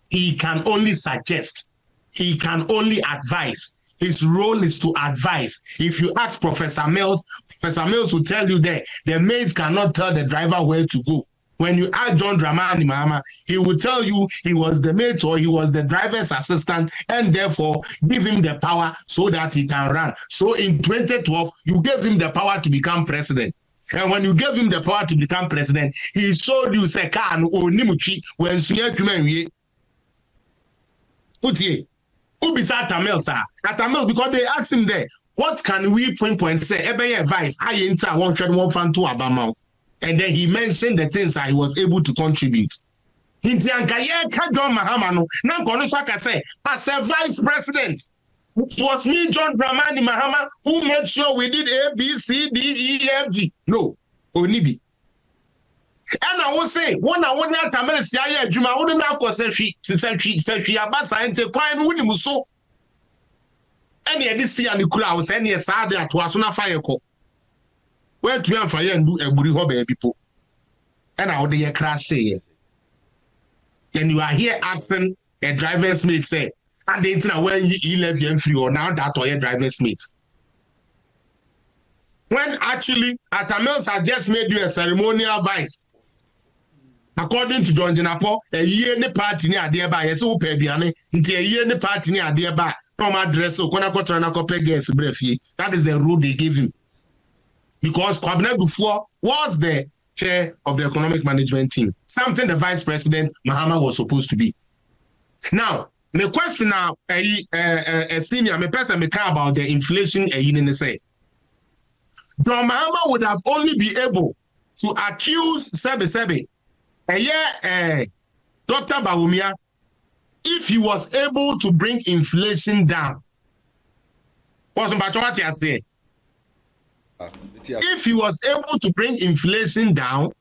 He can only suggest. He can only advise. His role is to advise. If you ask Professor Mills will tell you that the maids cannot tell the driver where to go. When you ask John Dramani Mahama, he will tell you he was the mate or he was the driver's assistant and therefore give him the power so that he can run. So in 2012, you gave him the power to become president. And when you gave him the power to become president, he showed you say, "Kan onimuchi when suye Utie, who beside Tamil, sir? At Tamil, because they asked him there, what can we pinpoint say? Ebe advice, I enter 1 fan to Abama. And then he mentioned the things that he was able to contribute. As a vice president, it was me, John Dramani Mahama, who made sure we did A, B, C, D, E, F, G. No, Onibi. And I will say, one I would not tell me, Juma wouldn't have said she abasa and take crime with so. Any of this and the crowd, any sad that was on a fire call. Where to have fire and do a booty hobby people. And I would crash say. And you are here asking a driver's mate say, and they tell when you left you free or now that or your driver's mate. When actually Atamils had just made you a ceremonial vice. According to John Jinapo, a year in the party near dearby, a so pediane, into a year in the party near dearby, from address or Konakotranakopegas brefi. That is the rule they give him. Because Kwabena before was the chair of the economic management team, something the vice president Mahama was supposed to be. Now, the question now, a senior, me person me care about the inflation in say. John Mahama would have only be able to accuse Sebi, Dr. Bawumia, if he was able to bring inflation down. What's what you say? If he was able to bring inflation down,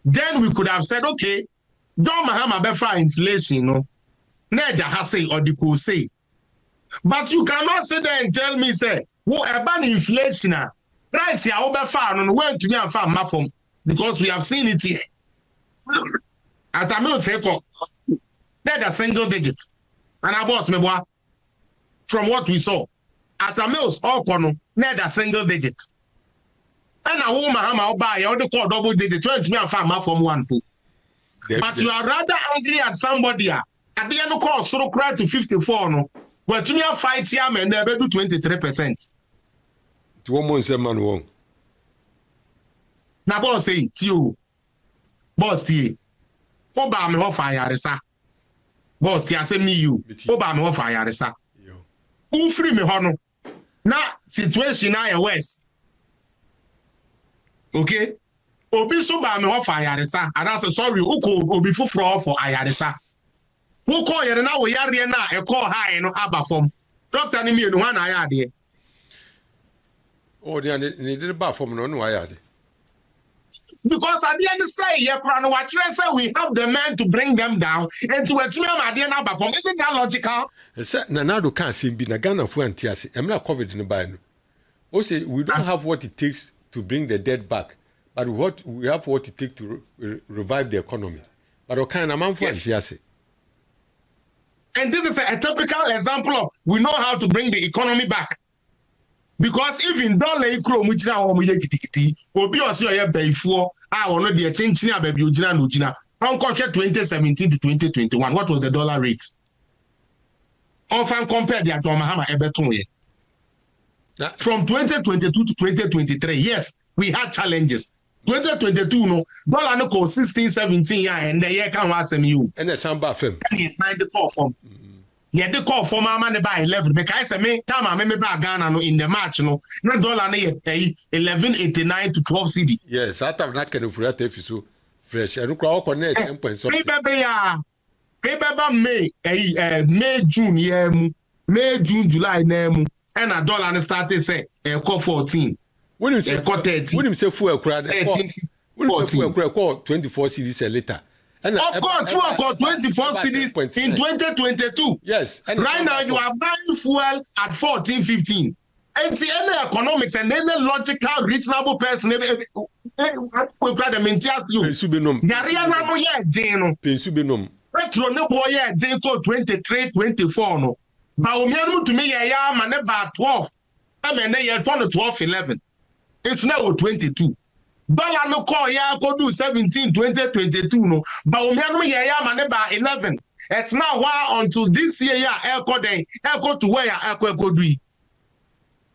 then we could have said, okay, John Mahama befa inflation, no, neither has say or the could say. But you cannot sit there and tell me, say, who about inflation? Price ya befa no when to me and farm mafom because we have seen it here. At a mill say, neither single digit. And I boss me from what we saw. At a mills all corner, neither single digit. And a woman Mahama buy all the call double digit 20 and farm from one pool. But you are rather angry at somebody at the end of course, so cry to 54 no. But to me a fight here and they do 23%. To one say man wrong. Na boss say you boss tie. Oba me ho fire sa. Boss tie say me you. Oba me ho fire sa. Who free me ho no. Na situation na e worse. Okay? Obi so ba me ho fa ayaresa. And I say sorry, uko obi fufro for ayaresa. Who call you na we yare na e call high no aba form. Doctor ni me no na ayade. Oh, they did ba form no ayade. Because at the end say ye kra no watch say we have the men to bring them down and to atumi amade na aba form. Isn't that logical? Na do can say bi na Ghana fu antiase. Emra COVID no buy no. O say we don't have what it takes to bring the dead back, but we have what it takes to revive the economy. But what kind of man for yes. And this is a typical example of we know how to bring the economy back. Because if in dollar ikro mujina o mo yekiti obi oso ye before ono de chenchini ababi ojina no ojina on 2017 to 2021 what was the dollar rate? On fan compare the John Mahama ebeton ye. From 2022 to 2023, yes, we had challenges. 2022 no dollar no call 16-17 and the year can was you. And the samba film. And he signed the call form. Yeah, the call for my money by 11 because I say time I remember Ghana no in the match no dollar no pay 11.89 to 12 CD. Yes, I have not kind of so fresh. I don't call connect 10 points. May June year May June July name and a dollar and started say call 14. When you say 30. When you say full crowd 13, 14 24 cities a later. And of course, fuel got 24 cities in 2022. Yes. Right now, you are buying fuel at 14-15. And the any economics and any logical, reasonable person will try to maintain you. Yariana no ye deno. Pensubinum. Petro no boy ye deno 23-24 no. Bawumia to me ya man about 12. I mean they ye 12-11. It's now 22. Dollar no call ya go do 17-20-22 no. Bawumia no ye ya man about 11. It's now why until this year ya echo to where ya echo do.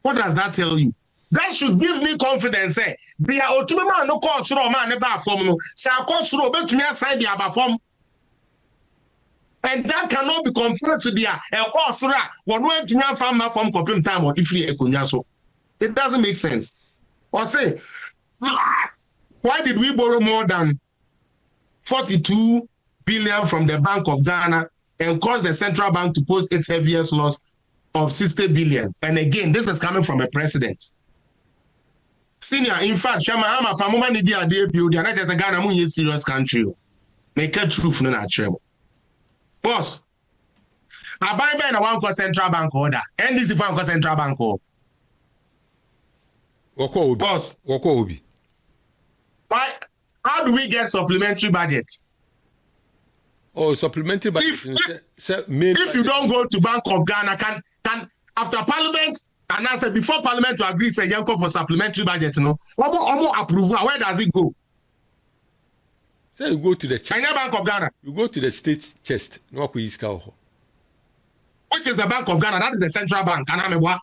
What does that tell you? That should give me confidence. Be a ultimate no call through man about form no. Say I call through bet me aside the about form. And that cannot be compared to the call through one way to me farm from compare time or different economy. So it doesn't make sense. Or say, why did we borrow more than 42 billion from the Bank of Ghana and cause the central bank to post its heaviest loss of 60 billion? And again, this is coming from a president. Senior, in fact, Mahama, Pamoma Nidi Adepiu, they are not just a Ghana, a serious country. Make a truth no natural. Boss, I buy by one central bank order. And this is one central bank order. Boss, why? How do we get supplementary budget? Oh, supplementary budget. If you don't go to Bank of Ghana, can after Parliament, and I said before Parliament to agree, say you go for supplementary budget, no? Almost approval. Where does it go? So you go to the Bank of Ghana. You go to the state chest. No, which is the Bank of Ghana? That is the central bank. And I'm what?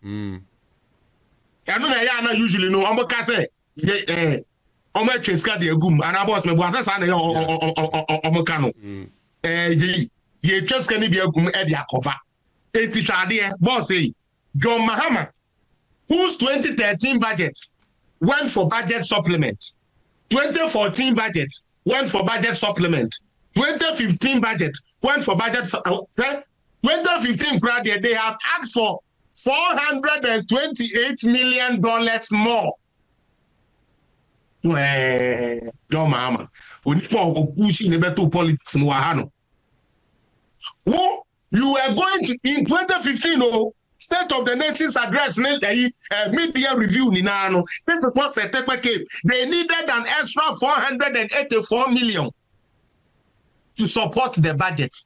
I know usually no. I'm gonna say I'm a cheska de gum. And I boss me boss say na I'm kano. Ye cheska ni be gum e dia cover. Eti twade boss say John Mahama, whose 2013 budget went for budget supplement. 2014 budget went for budget supplement. 2015 budget went for budget 2015 project they have asked for $428 million more. John Mahama, we need to push in the politics in Wahano. Who you were going to in 2015? Oh, State of the Nation's address, media review, they needed an extra 484 million to support the budget.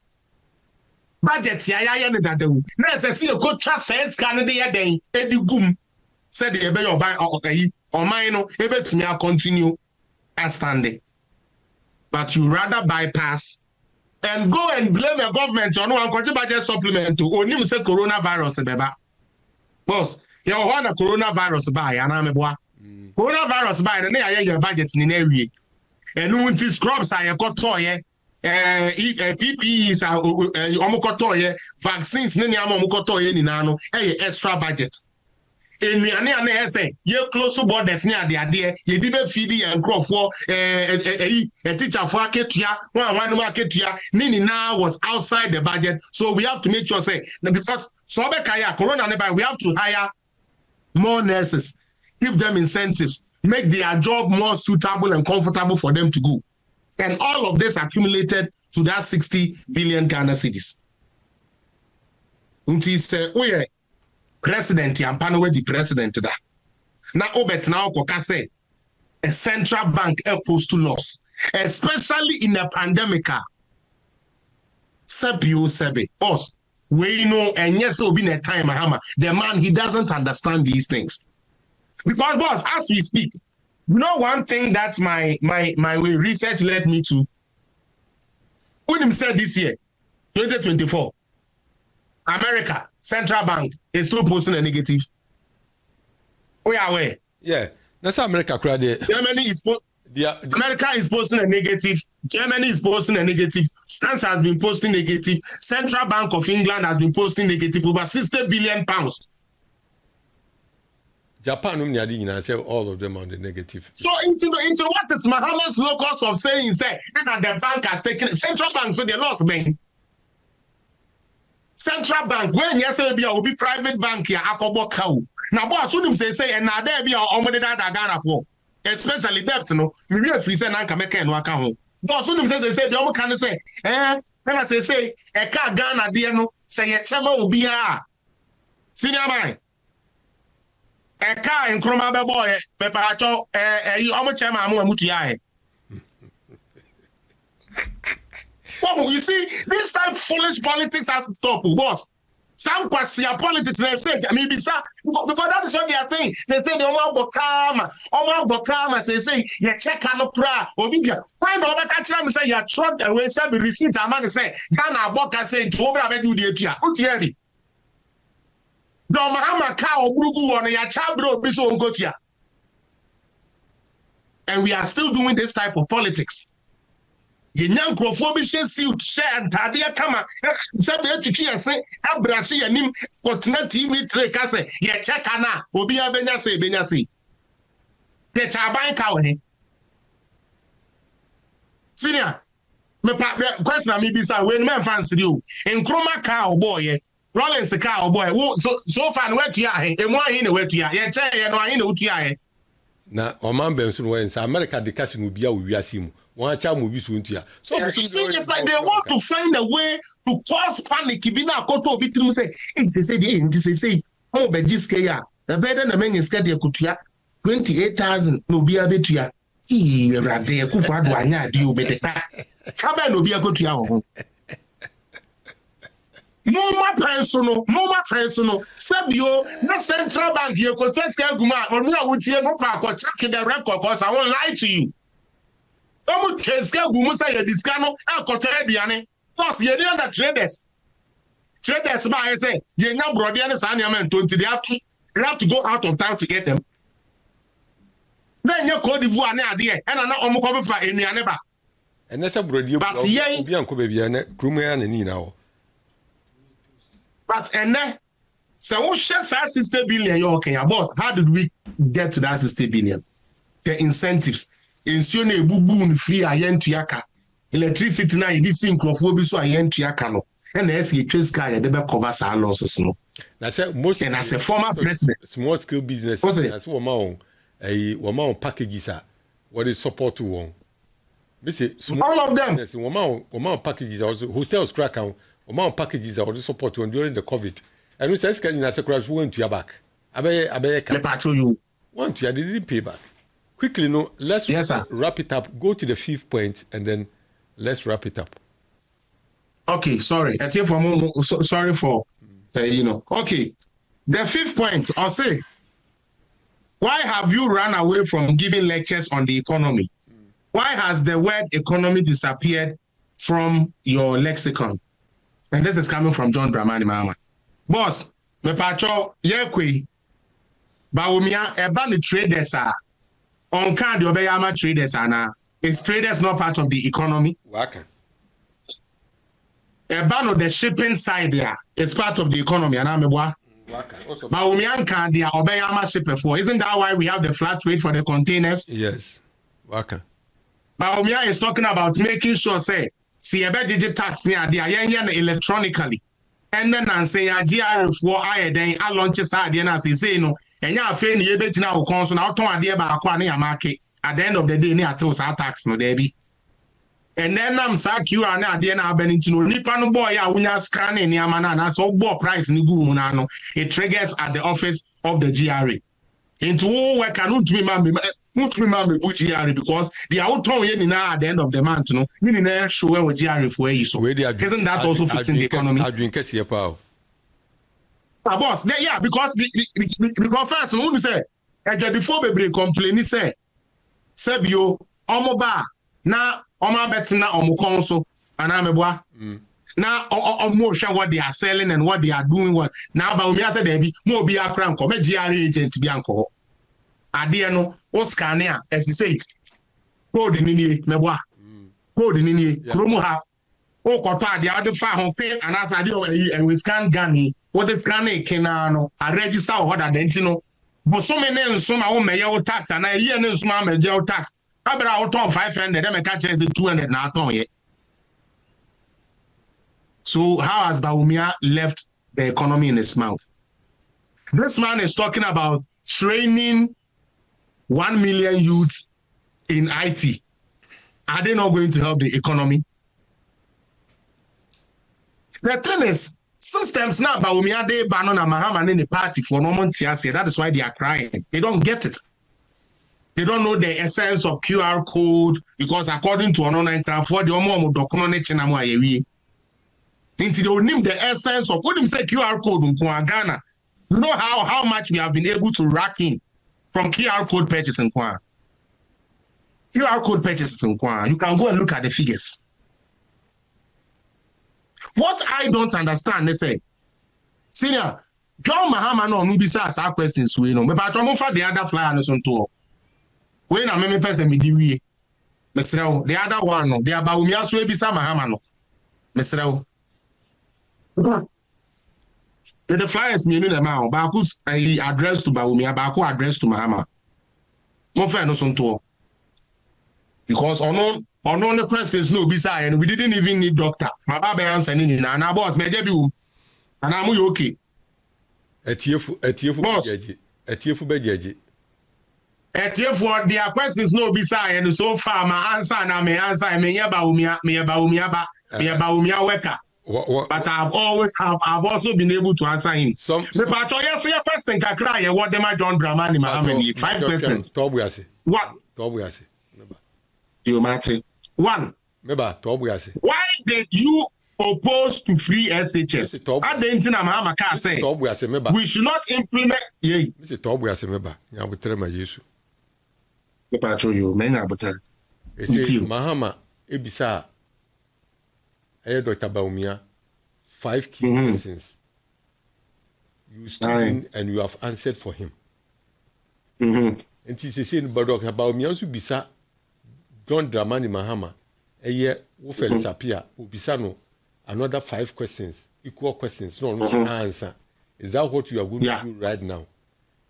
Budget, ya na do. Na say see go trust sense can dey den edigum. Said the ebe your buy or mine no ebetumi continue as standing. But you rather bypass and go and blame the government on one country budget supplement to onim say coronavirus beba. Boss, you want a coronavirus buy and I'm a boy. Coronavirus buy and na your budget ni na wie. And unti scrubs are got toy PPEs are omokotoye vaccines ne niam omokotoye ni na no extra budget. Enuane ane say ye close borders ni ade ye di be feed and crop for teacher for aketua one aketua ni na was outside the budget, so we have to make sure say because so be kaya corona nearby we have to hire more nurses, give them incentives, make their job more suitable and comfortable for them to go. And all of this accumulated to that 60 billion Ghana cedis. Until say, oh yeah, president, Yampano, the president that. Now, Obet now, say a central bank opposed to loss, especially in a pandemic. Sebi, boss, we know, and yes, will be a time, Mahama. The man, he doesn't understand these things. Because, boss, as we speak, you know one thing that my research led me to? When he said this year, 2024, America, central bank is still posting a negative. We are aware. Yeah. That's America crowd. Germany is America is posting a negative. Germany is posting a negative. France has been posting negative. Central Bank of England has been posting negative, over 60 billion pounds. Japan, all of them are the negative. So into what it's Mahama's locus of saying that the bank has taken central bank for the loss, man. Central bank when you say will be private bank here, akobo cow. Now boss wouldn't say and now there be on that Ghana for, especially debt, no. Maybe a free send and come and work home. Boss wouldn't say the almost can say, when I say a car Ghana dear no say a chama will be a senior man. A car in Kroma boy, Pepacho, you almost chama mutia. Well, you see, this type of foolish politics has to stop, boss. Some Kwasia politics, they say, maybe, sir, because that is what they are saying. They say, Oma Bokama, say, you check on the pra, or maybe, find over catch them, say, you trot away, say, the receipt, a man say, Ghana Boka say, to over a do the Etia. What's ready? No Mahama cow, Brugu, on your chabro, Biso, Gotia. And we are still doing this type of politics. The young crophobia suit, share and Tadia Kama, Sabia to Chia say, Abrashi and him, Fortnite TV Trekase, Ye Chakana, Obia Benasi. The Chabai cow. Senior, me question me bisa when man fancy you. In Chroma cow boy, Rollins a cow boy, so far where to ya, and why in the way to ya, ye chair and why in the Utia. Now, Oman Benson wins America, the casting will be out with Yasim. One child will be soon to ya. So it's like they want to find a way to cause panic. Ibina Koto Bitum say, they say, oh, Bejiskaya, the better the man is Kadia Kutia, 28,000 no be a bit ya. He Rade Kupa, do you better? Come and be a good yaw. No more personal. Sabio, no central bank, you could test Guma, or no, would you no park or check the record because I won't lie to you. Omu keska gumusa ye discano akotere biane plus ye dey under traders ba say ye nya brode ne sa na man 20 they have to go out of town to get them then ye Cote d'Ivoire ne ade e na omu ko befa enuane ba ene se brode obi anko ba bia ne krumu ya na ni na wo but ene so wo share 60 billion your Kenya boss. How did we get to that 60 billion? The incentives Insione bubu free ayentuaka. Electricity na yidi si nkrofo bi so ayentuaka no. And as you trace guy they be cover our losses no. Na say most and as a former president small scale business as woman woman packages are what is support to one. Me say all of them woman packages also hotels crack out woman packages are also support one during the COVID. And we say scan na say crash went to your back. Abe le patrol you want to didn't pay back. Quickly, no. Let's wrap it up. Go to the 5th point, and then let's wrap it up. Okay, sorry. Sorry for Okay, the 5th point. I'll say, why have you run away from giving lectures on the economy? Why has the word economy disappeared from your lexicon? And this is coming from John Dramani Mahama. Boss, me pacho yekwe Bawumia ebani traders are. On card, the Obeyama traders are now. Is traders not part of the economy? Waka. A ban of the shipping side there is part of the economy. And I'm a boy. Bawumia the Obeyama shipper for. Isn't that why we have the flat rate for the containers? Yes. Waka. Bawumia is talking about making sure, say, see a better digit tax near the electronically. And then I say, GR4 I then I launch a side and I say, no. And you are feeling you bet now console out on idea about a market at the end of the day near to our tax no debbie. And then I'm sack you are now there now bending to no Nippon boy when you're scanning near manana so bought price in the it triggers at the office of the GRA. Into where cannot remember which GRA because the outcome now at the end of the month, no, meaning sure what GRA for you so isn't that also fixing the economy? I drink a power. Boss, because first, when we say, before we complain, say, Sebio, Omoba, na Oma Betina, Omo Conso, and I'm a boy. Now, more sure what they are selling and what they are doing. What now, but we are saying, more be a crank, or GRA agent to be uncle. Adiano, Oscania, as you say, code nini meboa code nini kromu ha o koto ade ade fa ho pe anasa ade o we scan gun what the scan e kena no a register o da denti no bosome ne nso ma wo meye o tax ana ye ne nso ma meje o tax abra o ton 500 dem ka chese 200 na aton ye. So how has Bawumia left the economy in his mouth? This man is talking about training 1 million youths in IT. Are they not going to help the economy? The thing is, systems now, Bawumia, they ban on Mahama in the party for no months. That is why they are crying. They don't get it. They don't know the essence of QR code because according to an online craft, for the Omo document, they will name the essence of what him say QR code in Ghana. You know how much we have been able to rack in from QR code purchases in Ghana. QR code purchases in Ghana. You can go and look at the figures. What I don't understand, they say, senior, John Mahama no bisa ask questions we no. Me pa try for the other flyer no so to. We na me person me di wie. Mesrew, the other one no, the Bawumia so ebisa Mahama no. Mesrew. The flyers meaning the man, Baku's address to Bawumia, Baku address to Mahama. No fair no son to. Because unknown the questions no beside, and we didn't even need doctor. My baba answer in and our boss may debut. And I'm okay. A tear for bejaji. A tear for their questions no beside, and so far my answer and I may answer me Bawumia, me Bawumia weka. But I've also been able to answer him. The part of your question can cry. What them I John Dramani Mahama 5 questions. What? You matter. 1. Why did you oppose to free SHS? I didn't know Mahama can say we should not implement. Yeah. Mr. Tobu as a member. I will tell my issue. The part of you, men are better. Mahama Ebisa. Dr. Bawumia, 5 key questions. You stood and you have answered for him. And he said, but Dr. Bawumia also bisa John Dramani Mahama, a year who fell disappear, who bisa no another 5 questions, equal questions, no answer. Is that what you are going to do right now?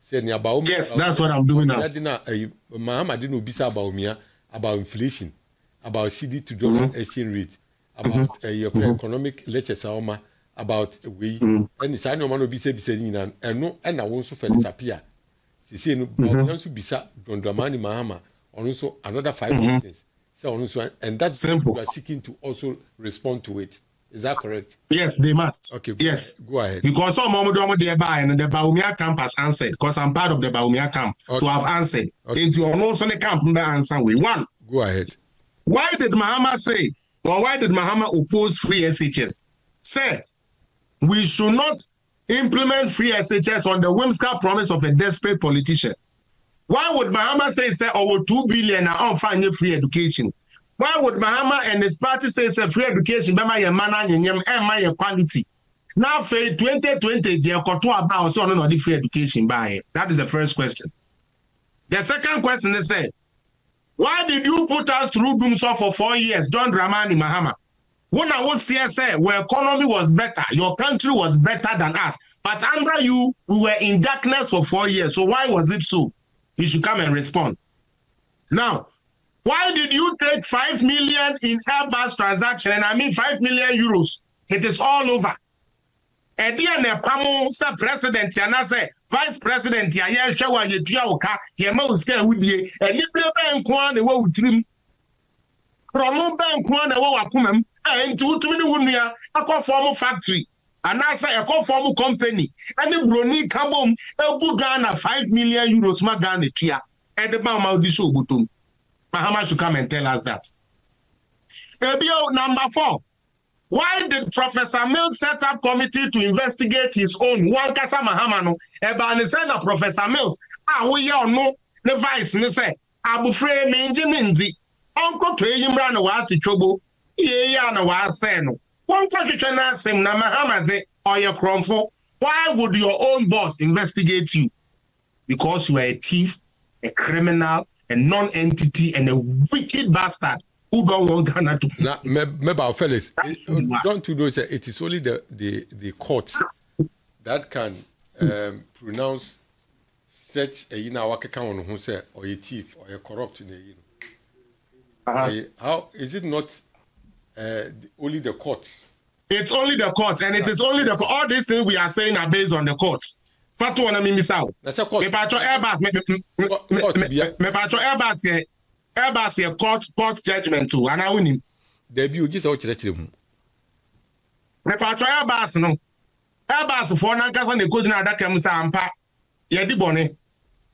Yes, that's what I'm doing now. Mahama didn't bisa Bawumia about inflation, about CD to dollar exchange rate. About your economic lectures about we and it's no man be saying and no and I want to disappear. She say no also bisa Don Dramani Mahama on also another 5 questions. So also and that's simple. You are seeking to also respond to it. Is that correct? Yes, they must. Okay, yes. Go ahead. Because some Momodomo thereby and the Bawumia camp has answered because I'm part of the Bawumia camp. Okay. So I've answered. Into your no sonny camp answer we 1. Go ahead. Why did Mahama say? Or why did Mahama oppose free SHS? Say, we should not implement free SHS on the whimsical promise of a desperate politician. Why would Mahama say over 2 billion are on finding free education? Why would Mahama and his party say free education be my manner and my quality? Now for 2020, they are about so no the free education by. That is the first question. The second question is why did you put us through Doomsaw for 4 years, John Dramani Mahama? When I was CSA, where economy was better, your country was better than us. But under you, we were in darkness for 4 years. So why was it so? You should come and respond. Now, why did you take 5 million in Airbus transaction? And I mean 5 million euros. It is all over. And then Pamo say president and I say vice president ya show ye tua oka ye ma uska wudie and ni bre ban ko na wo utrim promo ban ko na wo wakomam enti utumi ni wunua akọ factory and I say akọ company and broni kabom ebu Ghana 5 million euros ma Ghana tua and the ban ma odi so obotom Mahama should come and tell us that. Ebio number 4. Why did Professor Mills set up committee to investigate his own? One kasa Mahama no. Eba ne say na Professor Mills. We ya no the vice ne say abufre me nji onko to yimra na wa ati chobo. Ye ya na wa say no. One twetwe na asem na Mahama say oye kromfo. Why would your own boss investigate you? Because you are a thief a criminal, a non-entity, and a wicked bastard who don't want Ghana to. Now, maybe fellas, don't you know that it is only the court that can pronounce such a account who say or a thief or a corrupt in the how is it not only the courts? It's only the courts, and it is only the all these things we are saying are based on the courts. Fatu wana mimi sawa. Me patro Airbus me patro Airbus ye court judgment too. Ana wini. Debi o gisa o chire mu. Me patro Airbus no. Airbus for na nkasa na kodina adaka mu sa ampa. Ye di bone.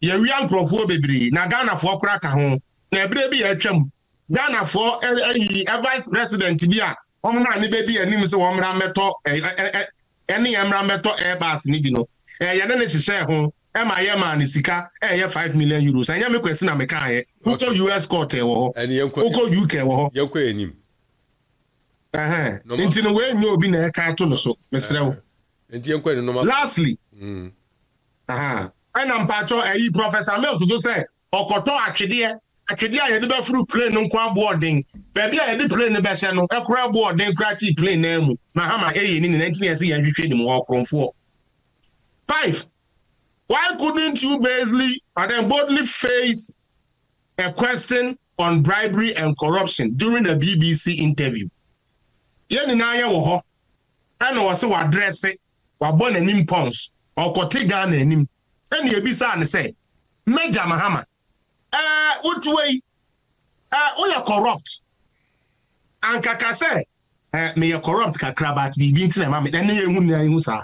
Ye wi ankrofo bebre na Ghana for kura ka ho. Na ebire bi ye twam. Ghana for vice president bi a omna ni be di anim se omra meto ene emra meto Airbus ni bi no. Ye na hihye ho e ma ye ma ni sika ye 5 million euros. Anya me kwesi na me kan ye. Uko US court e wo ho. Uko UK wo ho. Ye kwa enim. Nti no we nyi obi na e kan to no so. Mesre wo. Nti ye kwa no. Lastly. Ana mpacho professor me so say okoto atwede a ye de be furu plane nko aboarding. Baby a ye de plane be hye no e kura aboarding kura chi plane na mu. Mahama ni 19 years ye hwehwe ni mo okronfo. 5. Why couldn't you basically and then boldly face a question on bribery and corruption during the BBC interview? Yeni na ye wo ho. Ana wo se wa address wa bo nanim pons or kotiga na anim. Eni ebisa ne say Major Mahama what way we are corrupt. And kaka say me corrupt kakra but bibi ntina ma me den ye hu na hu sa.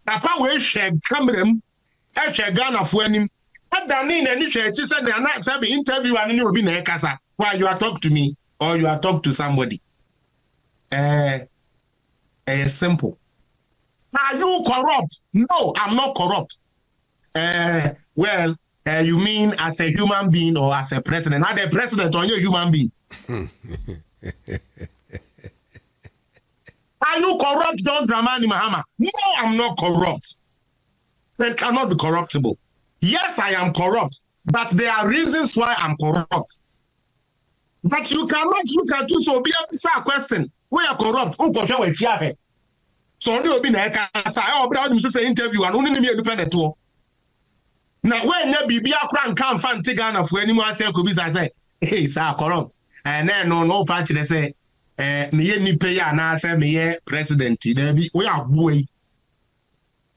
Papa we hwe kameram e hwe Ghana fo anim adani na ni hwe chi say na say be interview an ni obi na e kasa why you are talk to me or you are talk to somebody simple. Are you corrupt? No, I'm not corrupt. Well, you mean as a human being or as a president? Not a president or you a human being. Are you corrupt, John Dramani Mahama? No, I'm not corrupt. It cannot be corruptible. Yes, I am corrupt, but there are reasons why I'm corrupt. But you cannot look at you so be a question. We are corrupt. So only will be na kasa I obi say interview and only me independent to. Now when you be akran kan fan te Ghana for any more say ko bi say hey sir corrupt. And then no party they say me ye ni pay na say me ye president there be we are boy.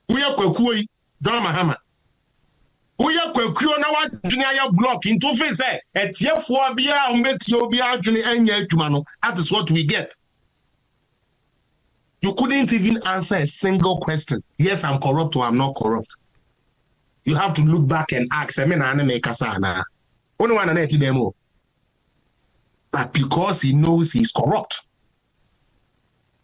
We are kwakui Don Mahama. We are kwakui na wa junior ya block into face say etiefo bia ombeti obi adwene anya adwuma no. That is what we get. You couldn't even answer a single question. Yes, I'm corrupt or I'm not corrupt. You have to look back and ask. I mean, only one and demo. But because he knows he's corrupt.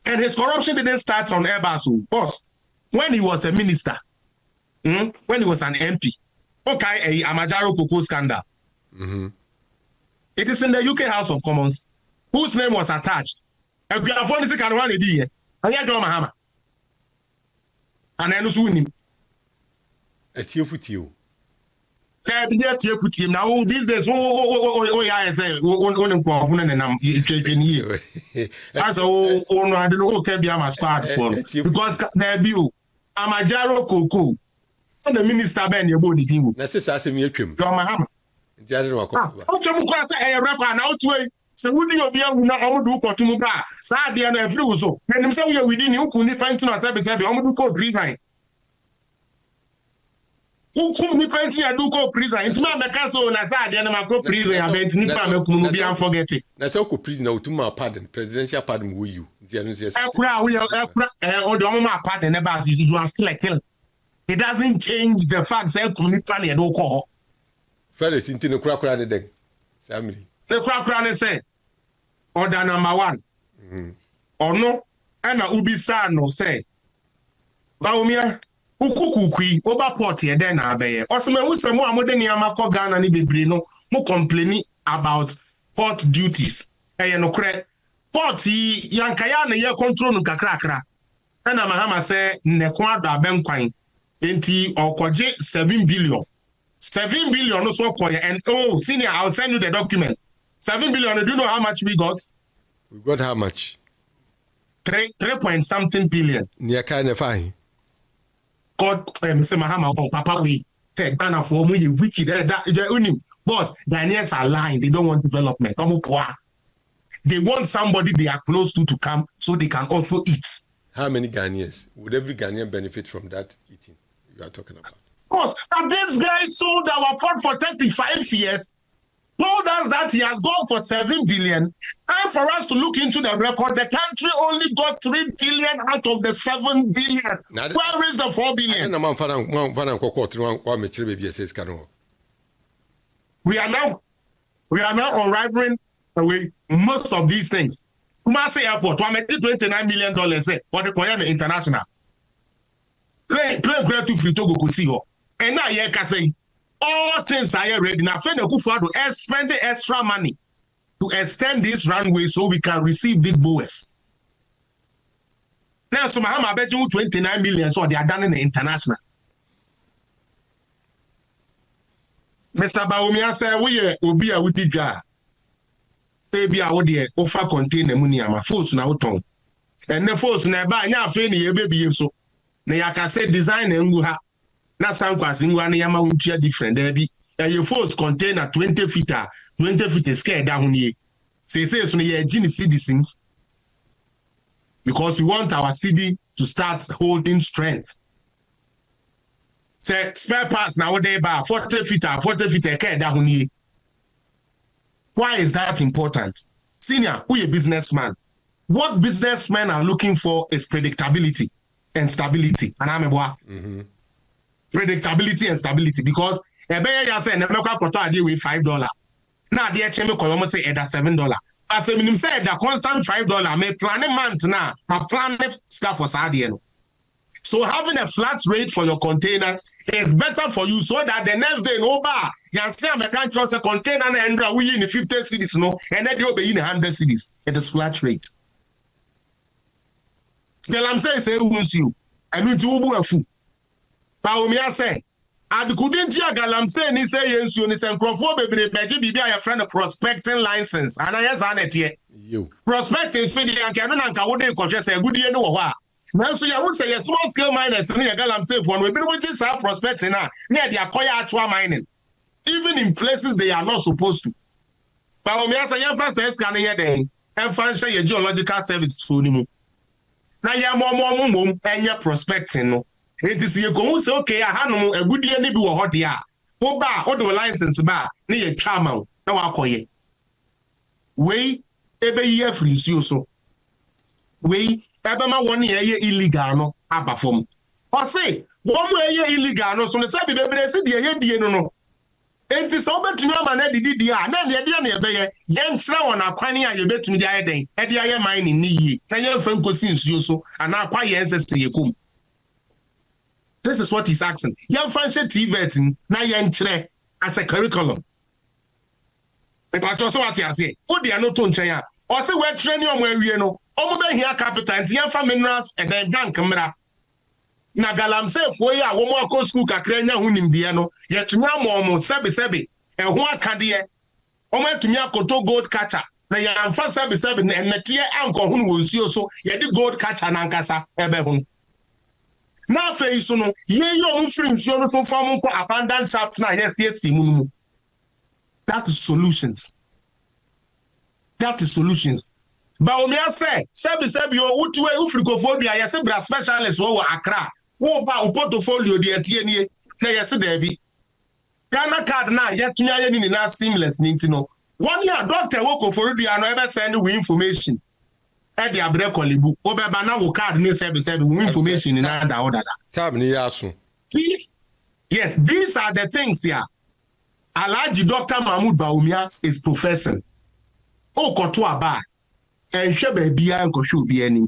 And his corruption didn't start on Airbus. Boss, when he was a minister, when he was an MP, okay, a Amajaro Cocoa scandal. It is in the UK House of Commons, whose name was attached. And we have only second one idea. And yet, John Mahama. And then who a tear for you. Now, these days, I say, as I don't know who can be a squad for because there be I'm a Jaro Coco. And the minister Ben your body ding. That's a sesame. John Mahama. So would you be able to do what you got? Sadia and a flu so. And himself, we are within you couldn't find to not have to call resign. Who couldn't find you do call resign? It's my castle and Sadia and my co prison. I bet Nipa be unforgetting. That's all prison now to my pardon, presidential pardon will you? I cry, we are my pardon about you are still like hell. It doesn't change the fact that Nipa and call. Fellas, into the crack around the deck. Family. The crack around say. Order number 1. Or no, and Ubisa no say. Bawumia, ukukukui, over porty and then abe. Osman who some more modern Yamako Ghana ni bebrino, mo complaining about port duties. No credit. 40 Yankayana ye control no kakrakra. And Mahama say, Nequada Benquine, 20 or 7 billion. 7 billion also koye, and senior, I'll send you the document. 7 billion, do you know how much we got? We got how much? 3 point something billion. Near kind of fine. God, Mr. Mahama, Papa, we take banner for me, wiki that boss, Ghanaians are lying, they don't want development. They want somebody they are close to come so they can also eat. How many Ghanaians? Would every Ghanaian benefit from that eating you are talking about? Of course, and this guy sold our port for 35 years, told us that he has gone for 7 billion, and for us to look into the record, the country only got 3 billion out of the 7 billion. Where is the 4 billion? We are now unraveling away most of these things. Kumasi Airport, $29 million for the international. Play great to free to go see her. And now you can say all things are ready. Now, spend the extra money to extend this runway so we can receive big boys. Now, so Mahama bet you 29 million, so they are done in the international. Mr. Bawumia said, we will be a witty jar. Baby, I would offer contain the money. I'm a force now tongue. And the force never, I feel baby so. Na can say design and ha na sankwas ngwa na yama untia different there be your force container 20 feet scale down here say so na ye gini citizen because we want our city to start holding strength. Say spare parts now they buy 40 feet down here. Why is that important? Senior, who a businessman? What businessmen are looking for is predictability and stability. And I'm a predictability and stability because a bear ya say America quota a day with $5. Now the HM almost say at $7. As a minimum said that constant $5 may plan a month now, a plan stuff for Sadiano. So having a flat rate for your containers is better for you so that the next day no bar you say I can't trust a container and we in the 50 cities no and then you'll be in 100 cities. It is flat rate. Tell I'm saying say wants you and you do a fool. Bawumia say and couldn't you galam say ni say yes you ni say crofo baby be a friend of prospecting license and I has an it here. You prospecting so the anka no anka wo dey ko say good year no wo ha. Now so you say a small scale miners ni galam say for we been just have prospecting now near the acquire actual mining even in places they are not supposed to. Bawumia say you say scan here then and function your geological service for ni mu. Na ya mom enye prospecting no it is you go say okay ahanu agudie ni bi wo ho de a wo ba wo do license ba na ye twa ma na wa koye we ebe yi afrisi so we ebe ma won ye illegal no aba fom o say won mo ye illegal no so ne say bebre si de ye die no enti so betumi ama na didi a na ne de na ebe ye nkyira won akwani a ye betumi de aye den e de aye mining ni yi na ye fa nkosi nsuo so ana akwa ye nsese ye kom. This is what he's asking. Young function TV na yenchre as a curriculum. But also what you say, what they are not on China. Or say we're training on where we know. Omo here capital and young minerals and then bank camera. Na galam say for ya wo mo ko school kakra nya hunim de no. Ye tunya mo sebi e ho aka de. Omo tunya koto gold catcher. Na ya amfa sebi na tie anko hunu wonsuo so ye de gold catcher na nkasa ebe hu. Now face no ye yo free nsuo no so fam ko abandoned shaft na ye fiesi mu. That is solutions. That is solutions. Bawumia say sebi yo wutuwe ufrikophobia ye se bra specialist wo Accra. Wo ba o portfolio de atie nie na ye se da bi. Ghana card na ye tunya ye ni na seamless ni ntino. One year doctor wo koforudia no ebe send we information. E de abre kolibu obeba na wo card ni sebi information in that order. Tab ni yaso. These are the things here. Alhaji Dr. Mahmoud Bawumia is professing. O koto aba en hwe ba bia enkohwe obi ani.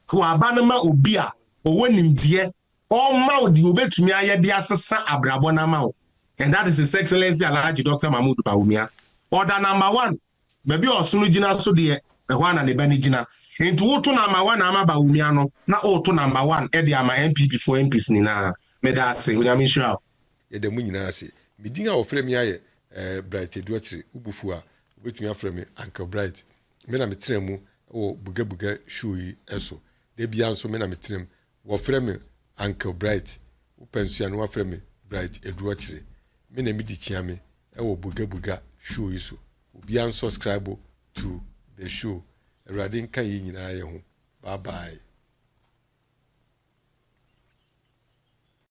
Fo aba na ma obi a owonim de o ma odi obetumi aye de asesa abrabo na ma o. And that is His Excellency Alhaji Dr. Mahmoud Bawumia. Order number 1. Baby osunu gina so de ehwana ne bani gina into woto number 1 ama Bawumia no na oto number 1 e de ama MPP for MPs ni na me da say unyamisha yɛda mu nyinaa ase medin a wɔfrɛ me ayɛ Bright Eduachire ubufu a wobɛtumi afrɛ me Uncle Bright me na metena mu wɔ buga show yi ɛso da bia nso me na metena mu wɔfrɛ me Uncle Bright wopɛ nso ya no wafrɛ me Bright Eduachire me na medi kyia me ɛwɔ buga show yi so obiara subscribe to the show awurade nka yi nyinaa yɛ ho bye bye